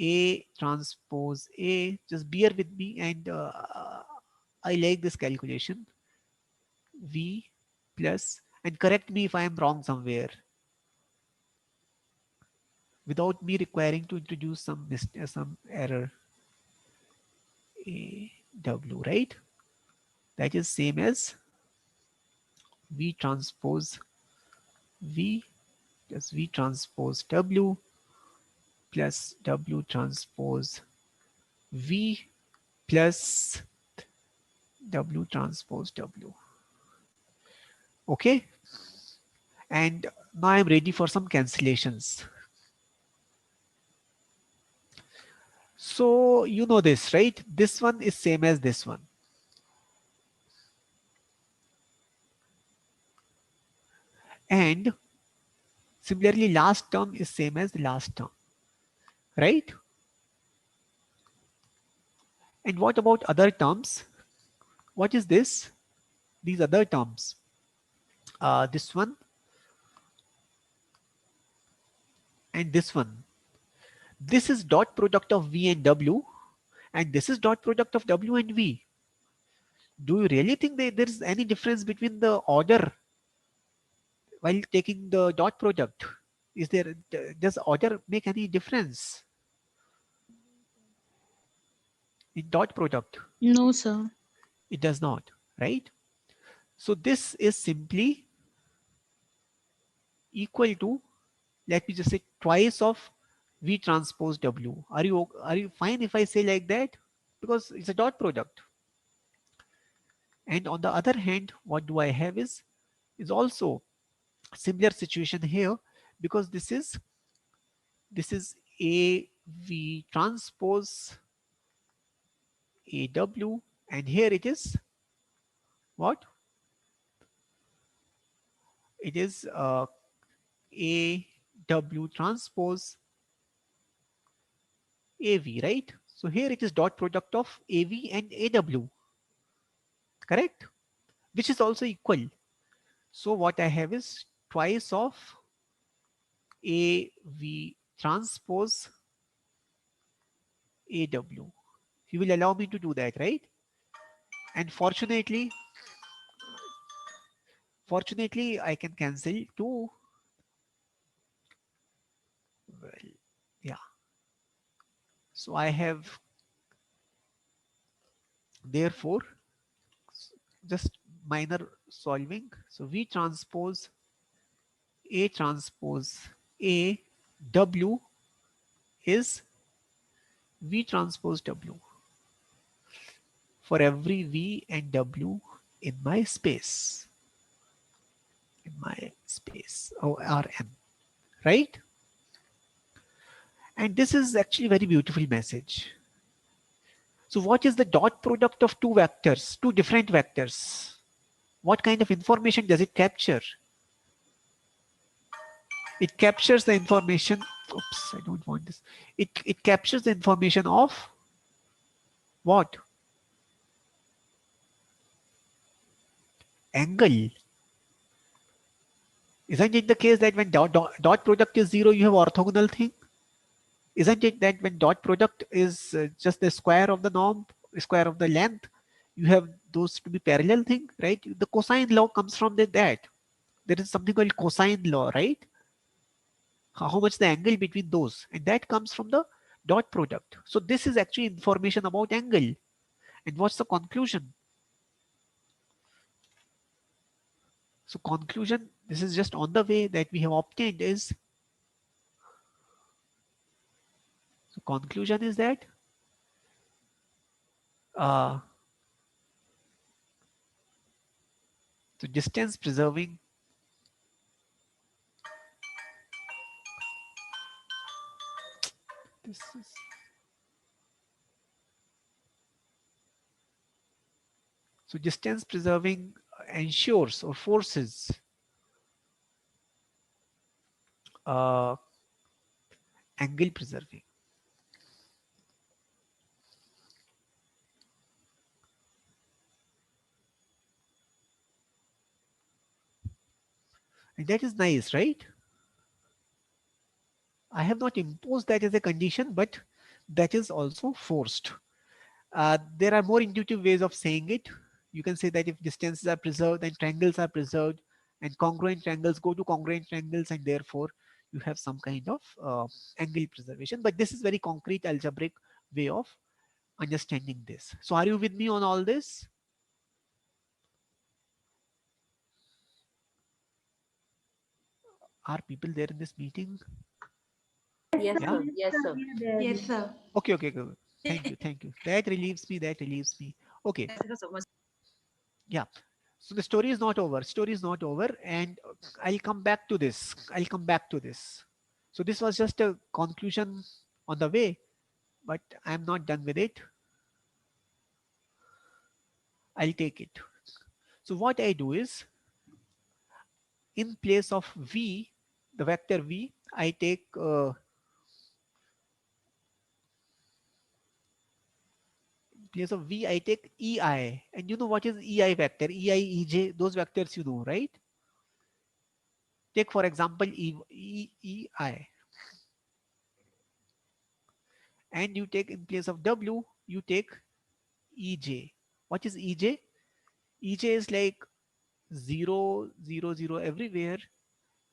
A transpose A. Just bear with me, and I like this calculation. V plus, and correct me if I am wrong somewhere, without me requiring to introduce some error. A W, right? That is same as V transpose V plus V transpose W plus W transpose V plus W transpose W. Okay. And now I'm ready for some cancellations. So you know this, right? This one is same as this one. And similarly, last term is same as the last term, right? And what about other terms? What is this? These other terms. This one and this one. This is dot product of V and W, and this is dot product of W and V. Do you really think that there is any difference between the order while taking the dot product? Is there, does order make any difference in dot product? No, sir. It does not, right? So this is simply equal to, let me just say, twice of V transpose W. Are you fine if I say like that? Because it's a dot product. And on the other hand, what do I have is also similar situation here, because this is A V transpose AW, and here it is what? It is AW transpose AV, right? So here it is dot product of AV and AW, correct? Which is also equal. So what I have is twice of AV transpose AW. You will allow me to do that, right? And fortunately I can cancel two. Well, yeah. So I have, therefore, just minor solving. So V transpose A transpose A W is V transpose W for every V and W in my space. ORN, right? And this is actually very beautiful message. So what is the dot product of two vectors, two different vectors? What kind of information does it capture? It captures the information. Oops, I don't want this. It captures the information of what? Angle. Isn't it the case that when dot product is 0, you have orthogonal thing? Isn't it that when dot product is just the square of the norm, square of the length, you have those to be parallel thing, right? The cosine law comes from that. There is something called cosine law, right? How much the angle between those, and that comes from the dot product. So this is actually information about angle. And what's the conclusion? So conclusion, this is just on the way that we have obtained is, so conclusion is that so distance preserving this is, so distance preserving ensures or forces angle preserving. And that is nice, right? I have not imposed that as a condition, but that is also forced. There are more intuitive ways of saying it. You can say that if distances are preserved, then triangles are preserved, and congruent triangles go to congruent triangles, and therefore you have some kind of angle preservation. But this is very concrete algebraic way of understanding this. So are you with me on all this? Are people there in this meeting? Yes, Yeah. sir. Yes, sir. We are there. Yes, sir. Okay, okay, okay. Thank you, thank you. That relieves me. That relieves me. Okay. Yeah. So the story is not over. Story is not over, and I'll come back to this. I'll come back to this. So this was just a conclusion on the way, but I'm not done with it. I'll take it. So what I do is, in place of v, the vector v, I take in place of v, I take ei, and you know what is ei vector? Ei, ej, those vectors you know, right? Take for example ei, and you take in place of w, you take ej. What is ej? Ej is like 0, 0, 0 everywhere,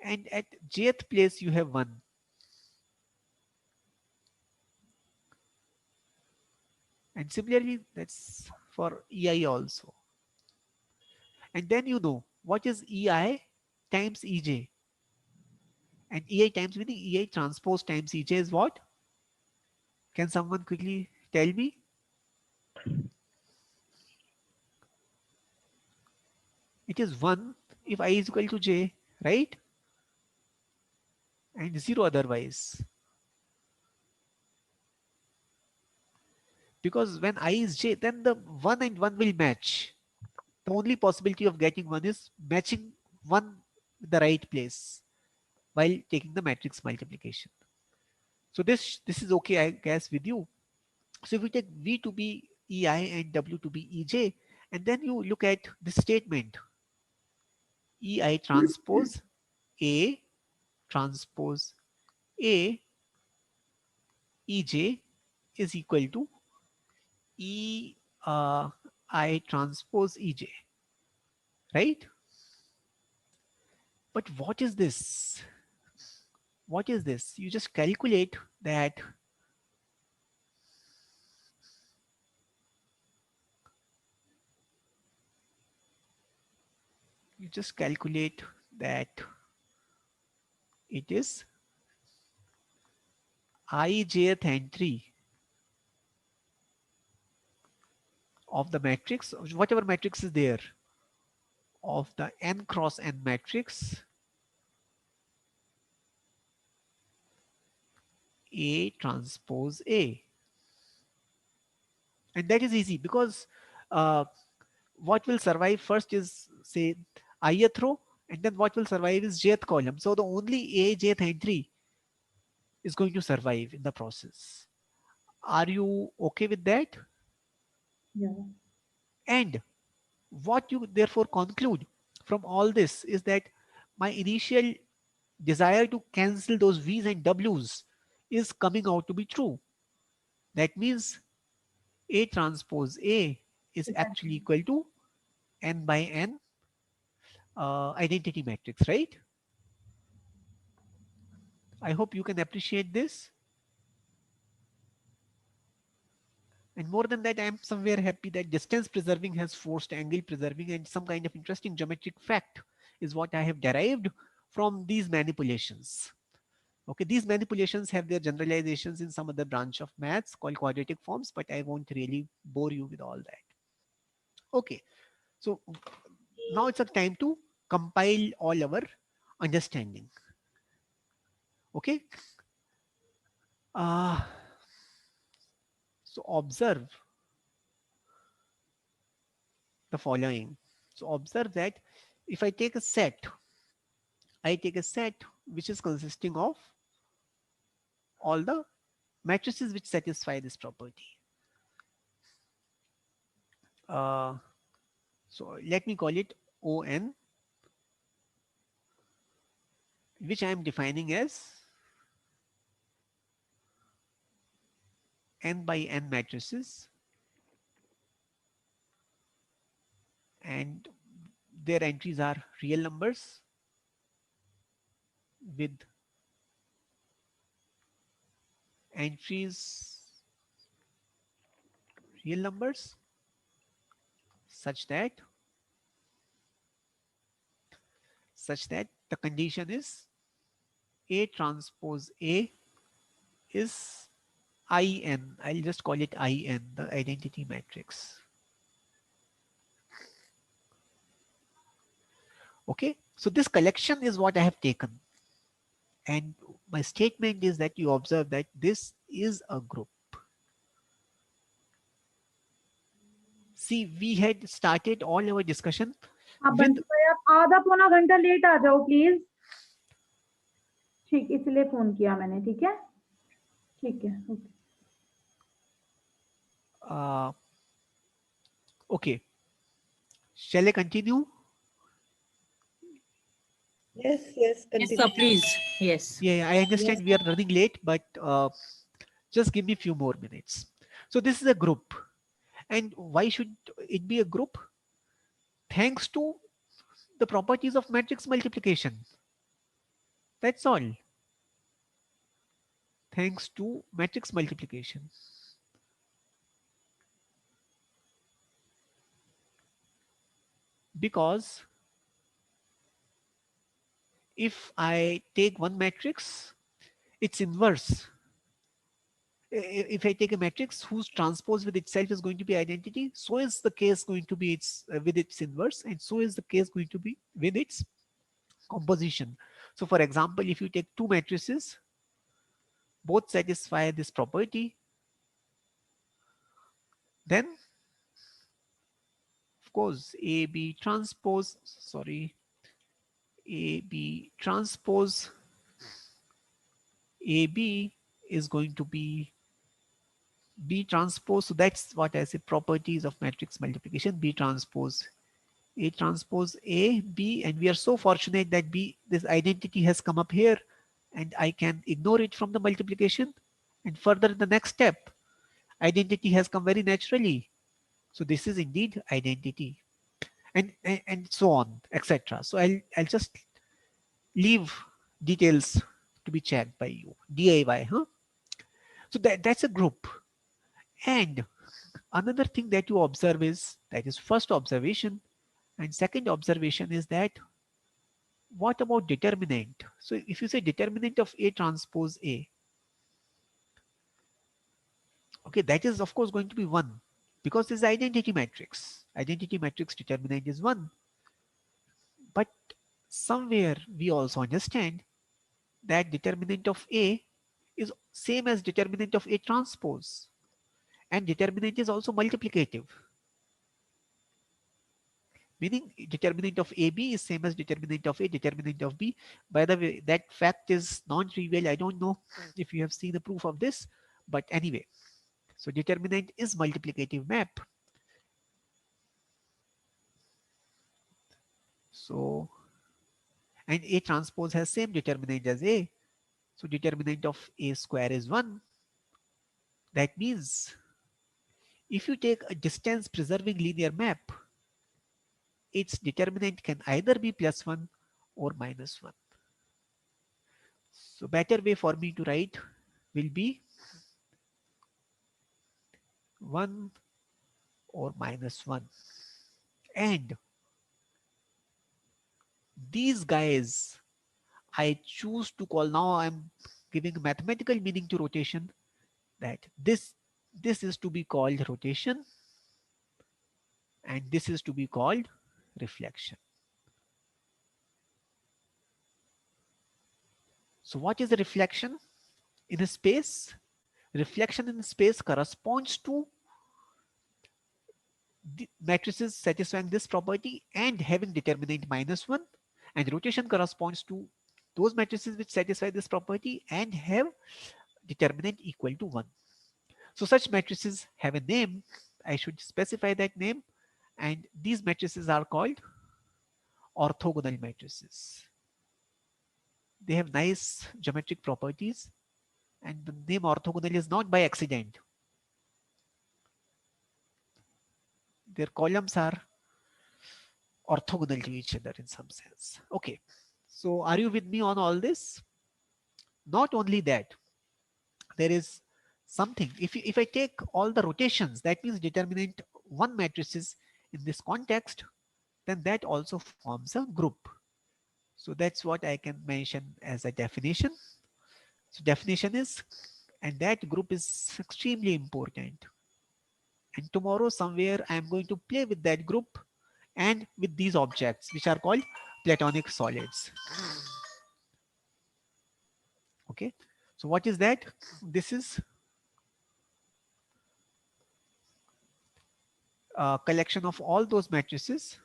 and at jth place you have 1. And similarly, that's for ei also. And then you know what is ei times ej. And ei times meaning ei transpose times ej is what? Can someone quickly tell me? It is 1 if I is equal to j, right? And 0 otherwise. Because when I is j, then the 1 and 1 will match. The only possibility of getting 1 is matching 1 with the right place while taking the matrix multiplication. So this is okay, I guess, with you. So if we take v to be ei and w to be ej, and then you look at the statement ei transpose a transpose a ej is equal to e I transpose ej, right? But what is this? What is this? You just calculate that you just calculate that it is ijth entry of the matrix, whatever matrix is there, of the n cross n matrix A transpose A. And that is easy because what will survive first is, say, ith row, and then what will survive is jth column. So the only A jth entry is going to survive in the process. Are you okay with that? Yeah. And what you therefore conclude from all this is that my initial desire to cancel those V's and W's is coming out to be true. That means A transpose A is actually equal to n by n identity matrix, right? I hope you can appreciate this. And more than that, I am somewhere happy that distance preserving has forced angle preserving, and some kind of interesting geometric fact is what I have derived from these manipulations. Okay, these manipulations have their generalizations in some other branch of maths called quadratic forms, but I won't really bore you with all that. Okay, so now it's a time to compile all our understanding. Okay, uh, so observe the following. So observe that if I take a set, I take a set which is consisting of all the matrices which satisfy this property. Uh, so let me call it On, which I am defining as n by n matrices, and their entries are real numbers with entries real numbers such that the condition is A transpose A is IN. I'll just call it IN, the identity matrix. Okay, so this collection is what I have taken. And my statement is that you observe that this is a group. See, we had started all our discussion आप with Bunty भाई आप आधा पौना घंटा late आ जाओ please. ठीक, इसलिए phone किया मैंने। ठीक है, ठीक है, okay. okay. Shall I continue? Yes, Yes, sir, continue. please. Yes. Yeah, I understand we are running late, but just give me a few more minutes. So this is a group. And why should it be a group? Thanks to the properties of matrix multiplication. That's all. Thanks to matrix multiplication. Because if I take one matrix, its inverse. If I take a matrix whose transpose with itself is going to be identity, so is the case going to be its with its inverse, and so is the case going to be with its composition. So for example, if you take two matrices, both satisfy this property, then of course AB transpose AB is going to be B transpose. So that's what I say, properties of matrix multiplication. B transpose A transpose A, B, and we are so fortunate that B, this identity has come up here, and I can ignore it from the multiplication. And further, the next step, identity has come very naturally. So this is indeed identity, and so on, etc. So I'll just leave details to be checked by you. DIY, huh? So that's a group. And another thing that you observe is, that is first observation, and second observation is that, what about determinant? So if you say determinant of A transpose A, okay, that is of course going to be 1, because this is identity matrix. Identity matrix determinant is 1. But somewhere we also understand that determinant of A is same as determinant of A transpose, and determinant is also multiplicative. Meaning determinant of AB is same as determinant of A, determinant of B. By the way, that fact is non-trivial. I don't know if you have seen the proof of this, but anyway. So determinant is multiplicative map. So, and A transpose has same determinant as A. So determinant of A square is 1. That means if you take a distance preserving linear map, its determinant can either be +1 or -1. So better way for me to write will be 1 or -1. And these guys I choose to call, now I'm giving a mathematical meaning to rotation, that this is to be called rotation and this is to be called reflection. So what is the reflection in a space? Reflection in space corresponds to the matrices satisfying this property and having determinant -1, and rotation corresponds to those matrices which satisfy this property and have determinant equal to 1. So such matrices have a name. I should specify that name, and these matrices are called orthogonal matrices. They have nice geometric properties, and the name orthogonal is not by accident. Their columns are orthogonal to each other in some sense. Okay, so are you with me on all this? Not only that, there is something, if I take all the rotations, that means determinant 1 matrices in this context, then that also forms a group. So that's what I can mention as a definition. So definition is, and that group is extremely important. And tomorrow somewhere I am going to play with that group and with these objects which are called Platonic solids. Okay. So what is that? This is a collection of all those matrices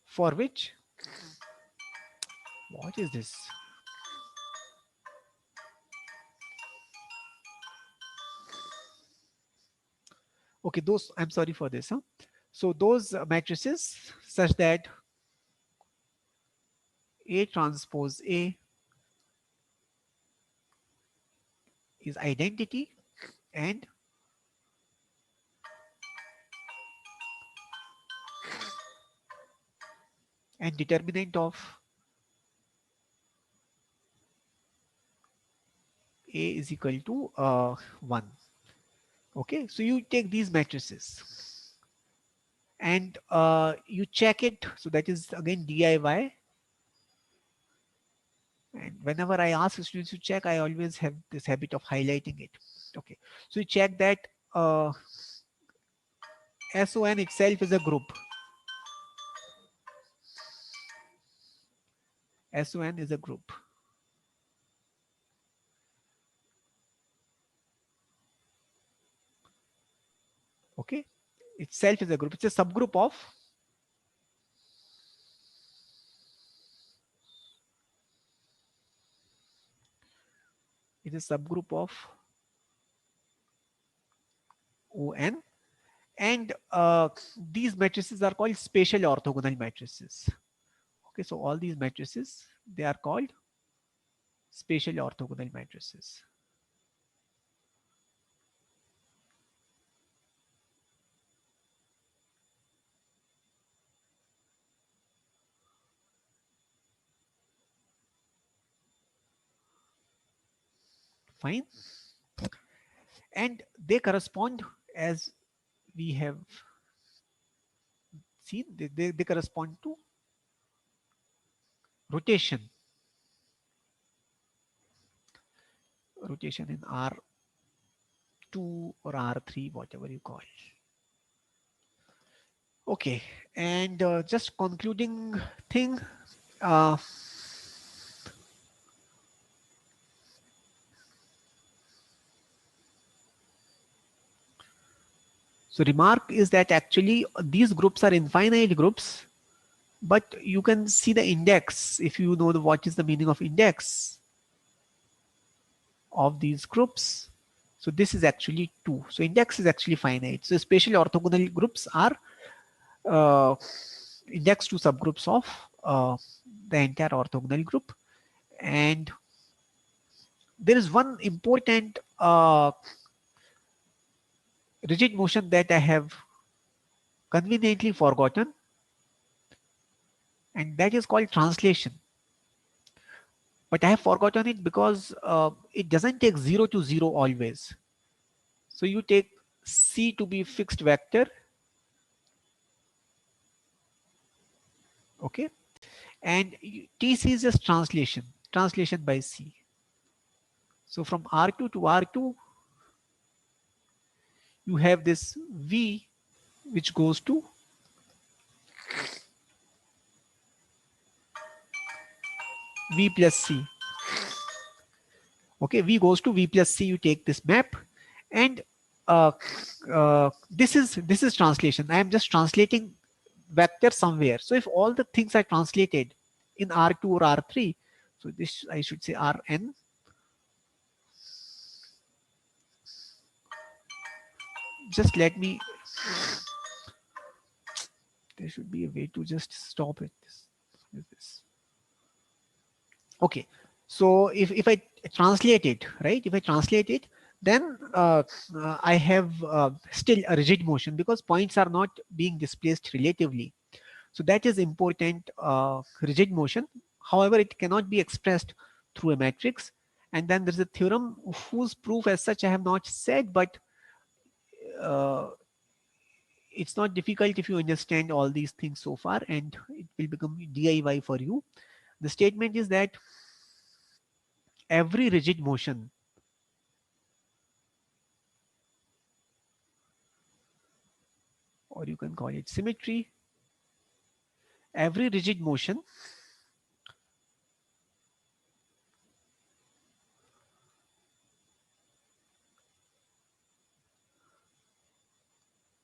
for which, what is this? Okay, those, I'm sorry for this. Huh? So those matrices such that A transpose A is identity and determinant of A is equal to 1. Okay, so you take these matrices and you check it. So that is again DIY. And whenever I ask students to check, I always have this habit of highlighting it. Okay, so you check that SON itself is a group. SON is a group. Okay, itself is a group. It's a subgroup of ON, and these matrices are called spatial orthogonal matrices. Okay, so all these matrices, they are called spatial orthogonal matrices. Fine. And they correspond, as we have seen, they correspond to rotation in R2 or R3, whatever you call. Okay, and just concluding thing, so remark is that actually these groups are infinite groups, but you can see the index if you know what is the meaning of index of these groups. So this is actually 2. So index is actually finite. So spatial orthogonal groups are index to subgroups of the entire orthogonal group. And there is one important rigid motion that I have conveniently forgotten, and that is called translation. But I have forgotten it because it doesn't take 0 to 0 always. So you take C to be fixed vector. Okay. And TC is just translation by C. So from R2 to R2, you have this V which goes to V plus C. Okay, V goes to V plus C. You take this map, and this is translation. I am just translating vector somewhere. So if all the things are translated in R2 or R3, so this I should say Rn. Just let me. There should be a way to just stop it. This. Okay, so if I translate it, right? If I translate it, then I have still a rigid motion because points are not being displaced relatively. So that is important rigid motion. However, it cannot be expressed through a matrix. And then there's a theorem whose proof as such I have not said, but it's not difficult if you understand all these things so far, and it will become DIY for you. The statement is that every rigid motion or you can call it symmetry, every rigid motion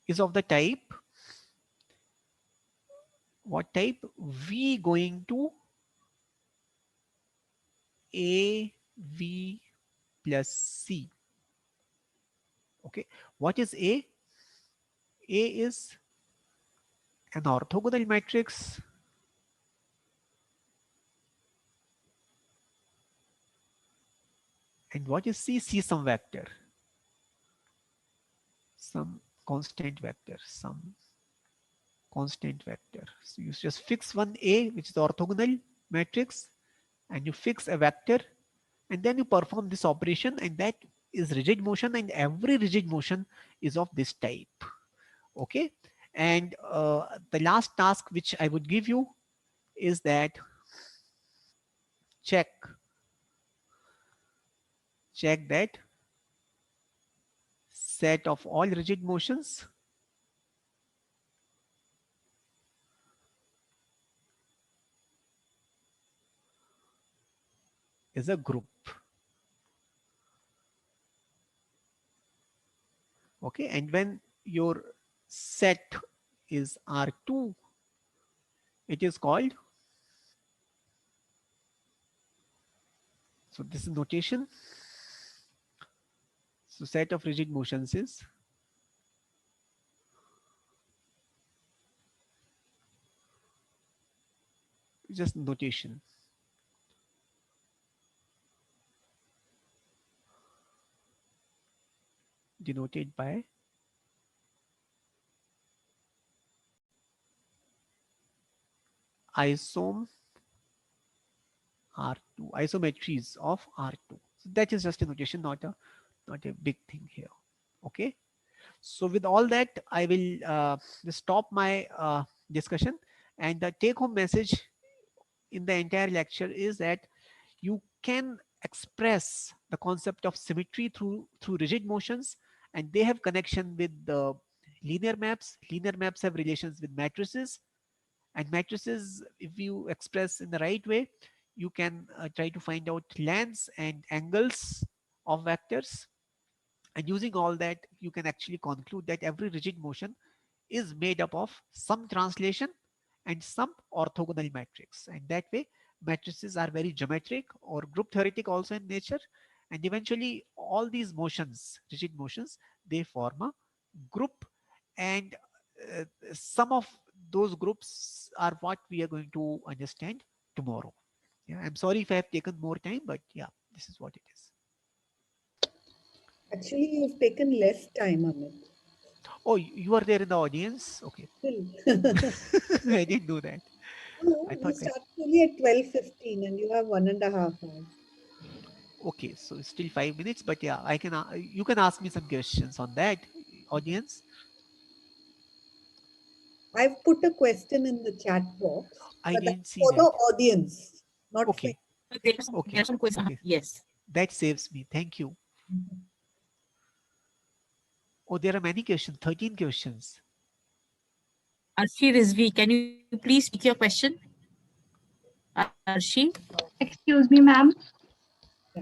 is of the type, what type? V going to A V plus C. Okay, what is A? A is an orthogonal matrix and what is C? C some vector, some constant vector, some constant vector. So you just fix one A, which is the orthogonal matrix, and you fix a vector, and then you perform this operation, and that is rigid motion, and every rigid motion is of this type. Okay, and the last task which I would give you is that check that set of all rigid motions is a group. Okay, and when your set is R2, it is called, so this is notation. So set of rigid motions is just notation. Denoted by isom R2, isometries of R2. So that is just a notation, not a big thing here. Okay. So with all that, I will just stop my discussion, and the take home message in the entire lecture is that you can express the concept of symmetry through rigid motions, and they have connection with the linear maps. Linear maps have relations with matrices, and matrices, if you express in the right way, you can try to find out lengths and angles of vectors, and using all that you can actually conclude that every rigid motion is made up of some translation and some orthogonal matrix, and that way matrices are very geometric or group theoretic also in nature, and eventually all these motions, rigid motions, they form a group, and some of those groups are what we are going to understand tomorrow. Yeah, I'm sorry if I have taken more time, but yeah, this is what it is. Actually, you've taken less time, Amit. Oh, you are there in the audience? Okay. Still. I didn't know that. No, I you thought that, started only at 12:15 and you have 1.5 hours. okay, so it's still 5 minutes, but yeah, I can, you can ask me some questions on that, audience. I've put a question in the chat box. I But didn't that's see for the that. audience, not for Okay. Okay. There's some question. Okay. Yes. That saves me. Thank you. Oh, there are many questions, 13 questions. Arshi Rizvi, can you please speak your question? Arshi? Excuse me, ma'am.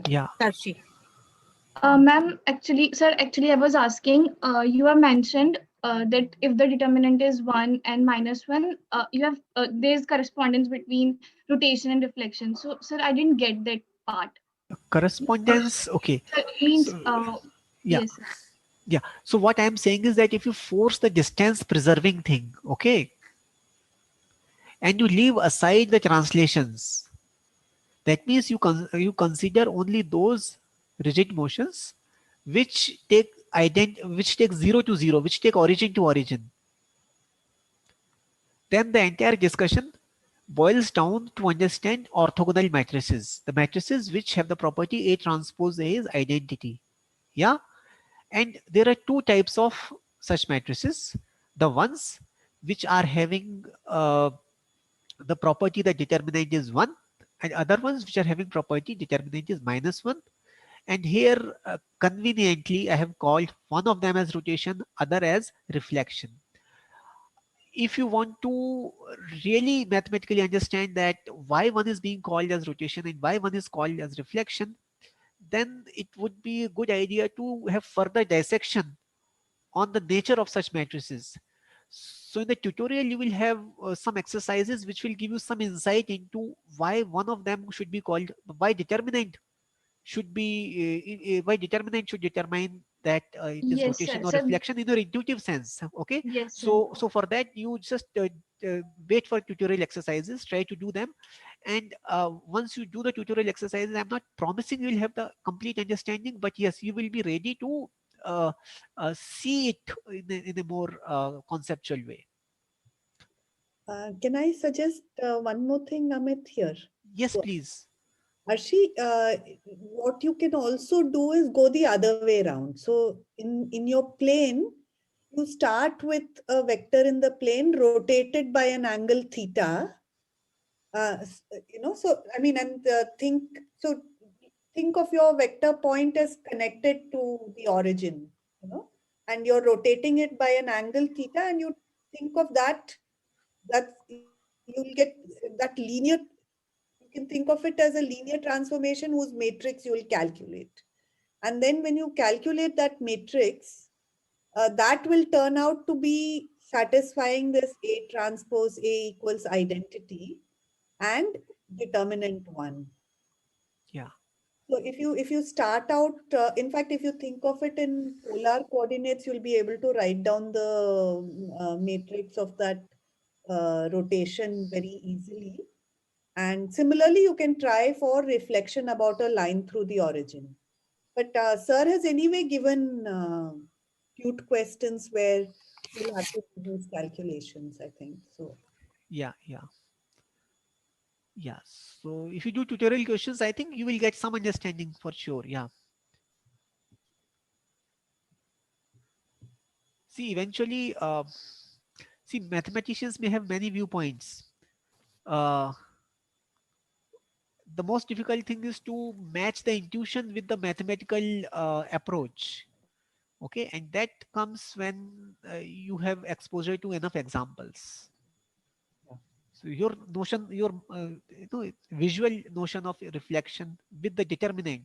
Yeah. Arshi. Ma'am, actually, I was asking, you have mentioned that if the determinant is 1 and -1, you have there's correspondence between rotation and deflection. So, sir, I didn't get that part. Correspondence. Okay. Sir, means, So, yeah. yes, sir. Yeah. So what I'm saying is that if you force the distance preserving thing, okay, and you leave aside the translations, that means you consider only those rigid motions which take which take 0 to 0, which take origin to origin. Then the entire discussion boils down to understand orthogonal matrices, the matrices which have the property A transpose A is identity. Yeah. And there are two types of such matrices. The ones which are having the property that determinant is 1, and other ones which are having property determinant is -1. And here conveniently I have called one of them as rotation, other as reflection. If you want to really mathematically understand that why one is being called as rotation and why one is called as reflection, then it would be a good idea to have further dissection on the nature of such matrices. So in the tutorial, you will have some exercises which will give you some insight into why one of them should be called, why determinant should be, why determinant should determine that it is Yes, sir. rotation or So reflection in your intuitive sense. Okay. yes, sir. So for that, you just wait for tutorial exercises, try to do them. And once you do the tutorial exercises, I'm not promising you'll have the complete understanding, but yes, you will be ready to see it in a more conceptual way. Can I suggest one more thing, Amit, here? Yes, So, please. Arshi, what you can also do is go the other way around. So in your plane, you start with a vector in the plane rotated by an angle theta. So I mean, and think of your vector point as connected to the origin, and you're rotating it by an angle theta, and you think of that you'll get that linear. You can think of it as a linear transformation whose matrix you will calculate. And then when you calculate that matrix, that will turn out to be satisfying this A transpose A equals identity and determinant 1. Yeah. So if you start out, in fact, if you think of it in polar coordinates, you'll be able to write down the matrix of that rotation very easily. And similarly, you can try for reflection about a line through the origin. But sir has anyway given cute questions where you'll have to do these calculations, I think. So Yeah. Yeah. So if you do tutorial questions, I think you will get some understanding for sure. Yeah. See, eventually, see, mathematicians may have many viewpoints. Uh, the most difficult thing is to match the intuition with the mathematical approach. Okay, and that comes when you have exposure to enough examples. So your notion, your visual notion of reflection with the determinant,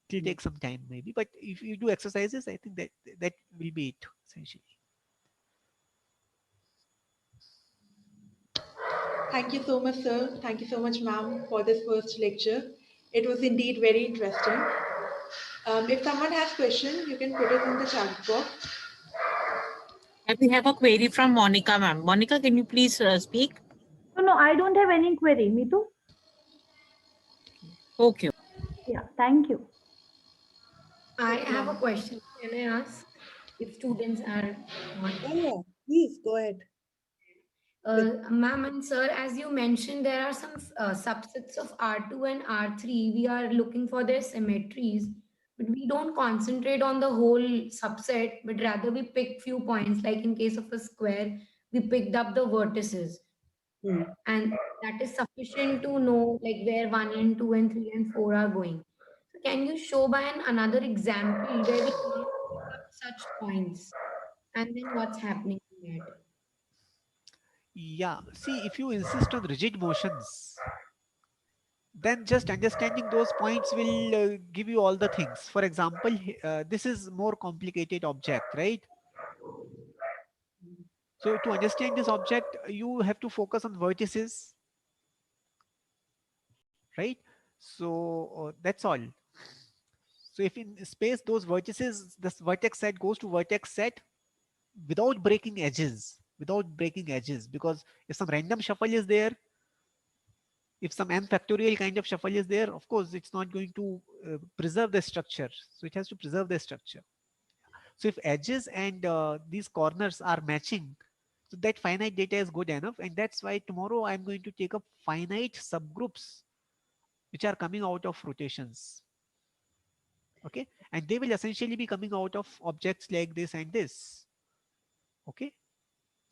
it will take some time maybe. But if you do exercises, I think that will be it essentially. Thank you so much, sir. Thank you so much, ma'am, for this first lecture. It was indeed very interesting. If someone has question, you can put it in the chat box. And we have a query from Monica, ma'am. Monica, can you please speak? No, I don't have any query. Mitu? Okay. Yeah, thank you. I have a question. Can I ask if students are not? yeah, please go ahead. Ma'am and sir, as you mentioned, there are some subsets of R2 and R3. We are looking for their symmetries, but we don't concentrate on the whole subset, but rather we pick few points. Like in case of a square, we picked up the vertices. And that is sufficient to know like where 1 and 2 and 3 and 4 are going. So can you show by another example where we can't pick up such points and then what's happening in it? Yeah, see, if you insist on rigid motions, then just understanding those points will give you all the things. For example, this is more complicated object, right? So to understand this object, you have to focus on vertices, right? So that's all. So if in space those vertices, this vertex set goes to vertex set without breaking edges, because if some random shuffle is there, if some n factorial kind of shuffle is there, of course, it's not going to preserve the structure. So it has to preserve the structure. So if edges and these corners are matching, so that finite data is good enough. And that's why tomorrow I'm going to take up finite subgroups which are coming out of rotations. Okay. And they will essentially be coming out of objects like this and this. Okay.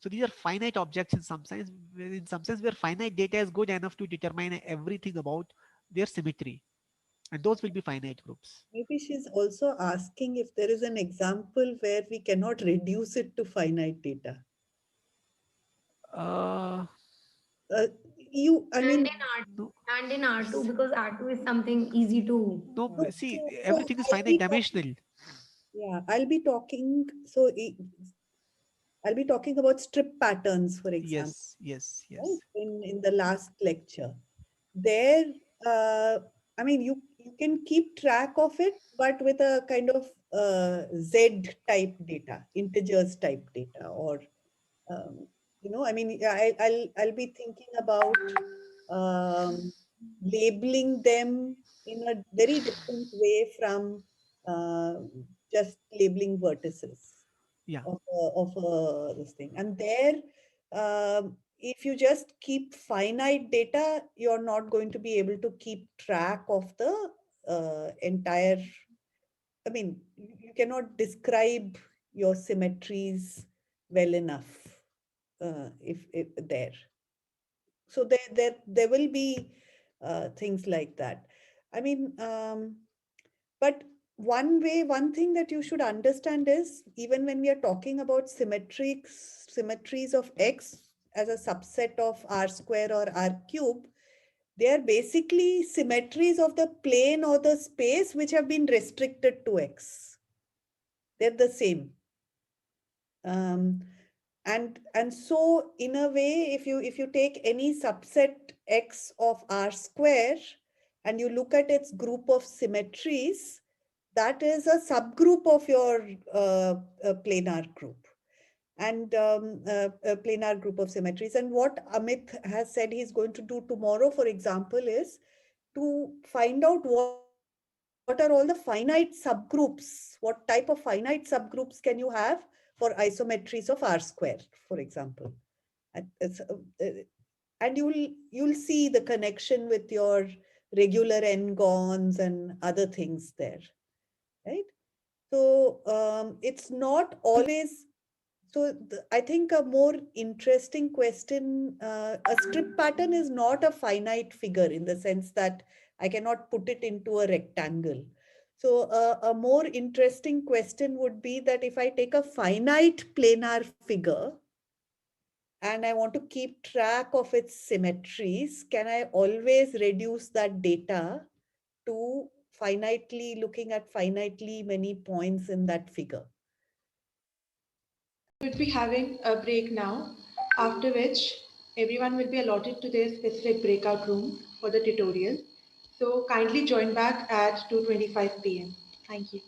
So these are finite objects in some sense, where finite data is good enough to determine everything about their symmetry. And those will be finite groups. Maybe she's also asking if there is an example where we cannot reduce it to finite data. Uh, I mean, no, And in R2, because R2 is something easy to. no, see, so everything is I'll finite be dimensional. I'll be talking. So I'll be talking about strip patterns, for example, Yes, yes, yes. right? In the last lecture. There, I mean, you can keep track of it, but with a kind of Z type data, integers type data, or I mean, I'll be thinking about labeling them in a very different way from uh, just labeling vertices Yeah. of this thing. And there, if you just keep finite data, you're not going to be able to keep track of the entire. I mean, you cannot describe your symmetries well enough if there. So there will be things like that. I mean, but one thing that you should understand is, even when we are talking about symmetries of X as a subset of R square or R cube, they are basically symmetries of the plane or the space which have been restricted to X. They're the same. And so in a way, if you take any subset X of R square and you look at its group of symmetries, that is a subgroup of your planar group and a planar group of symmetries. And what Amit has said he's going to do tomorrow, for example, is to find out what are all the finite subgroups, what type of finite subgroups can you have for isometries of R square, for example. And you'll see the connection with your regular n-gons and other things there, right? So it's not always. So I think a more interesting question, a strip pattern is not a finite figure in the sense that I cannot put it into a rectangle. So a more interesting question would be that if I take a finite planar figure and I want to keep track of its symmetries, can I always reduce that data to looking at finitely many points in that figure? We'll be having a break now, after which everyone will be allotted to their specific breakout room for the tutorial. So kindly join back at 2:25 p.m. Thank you.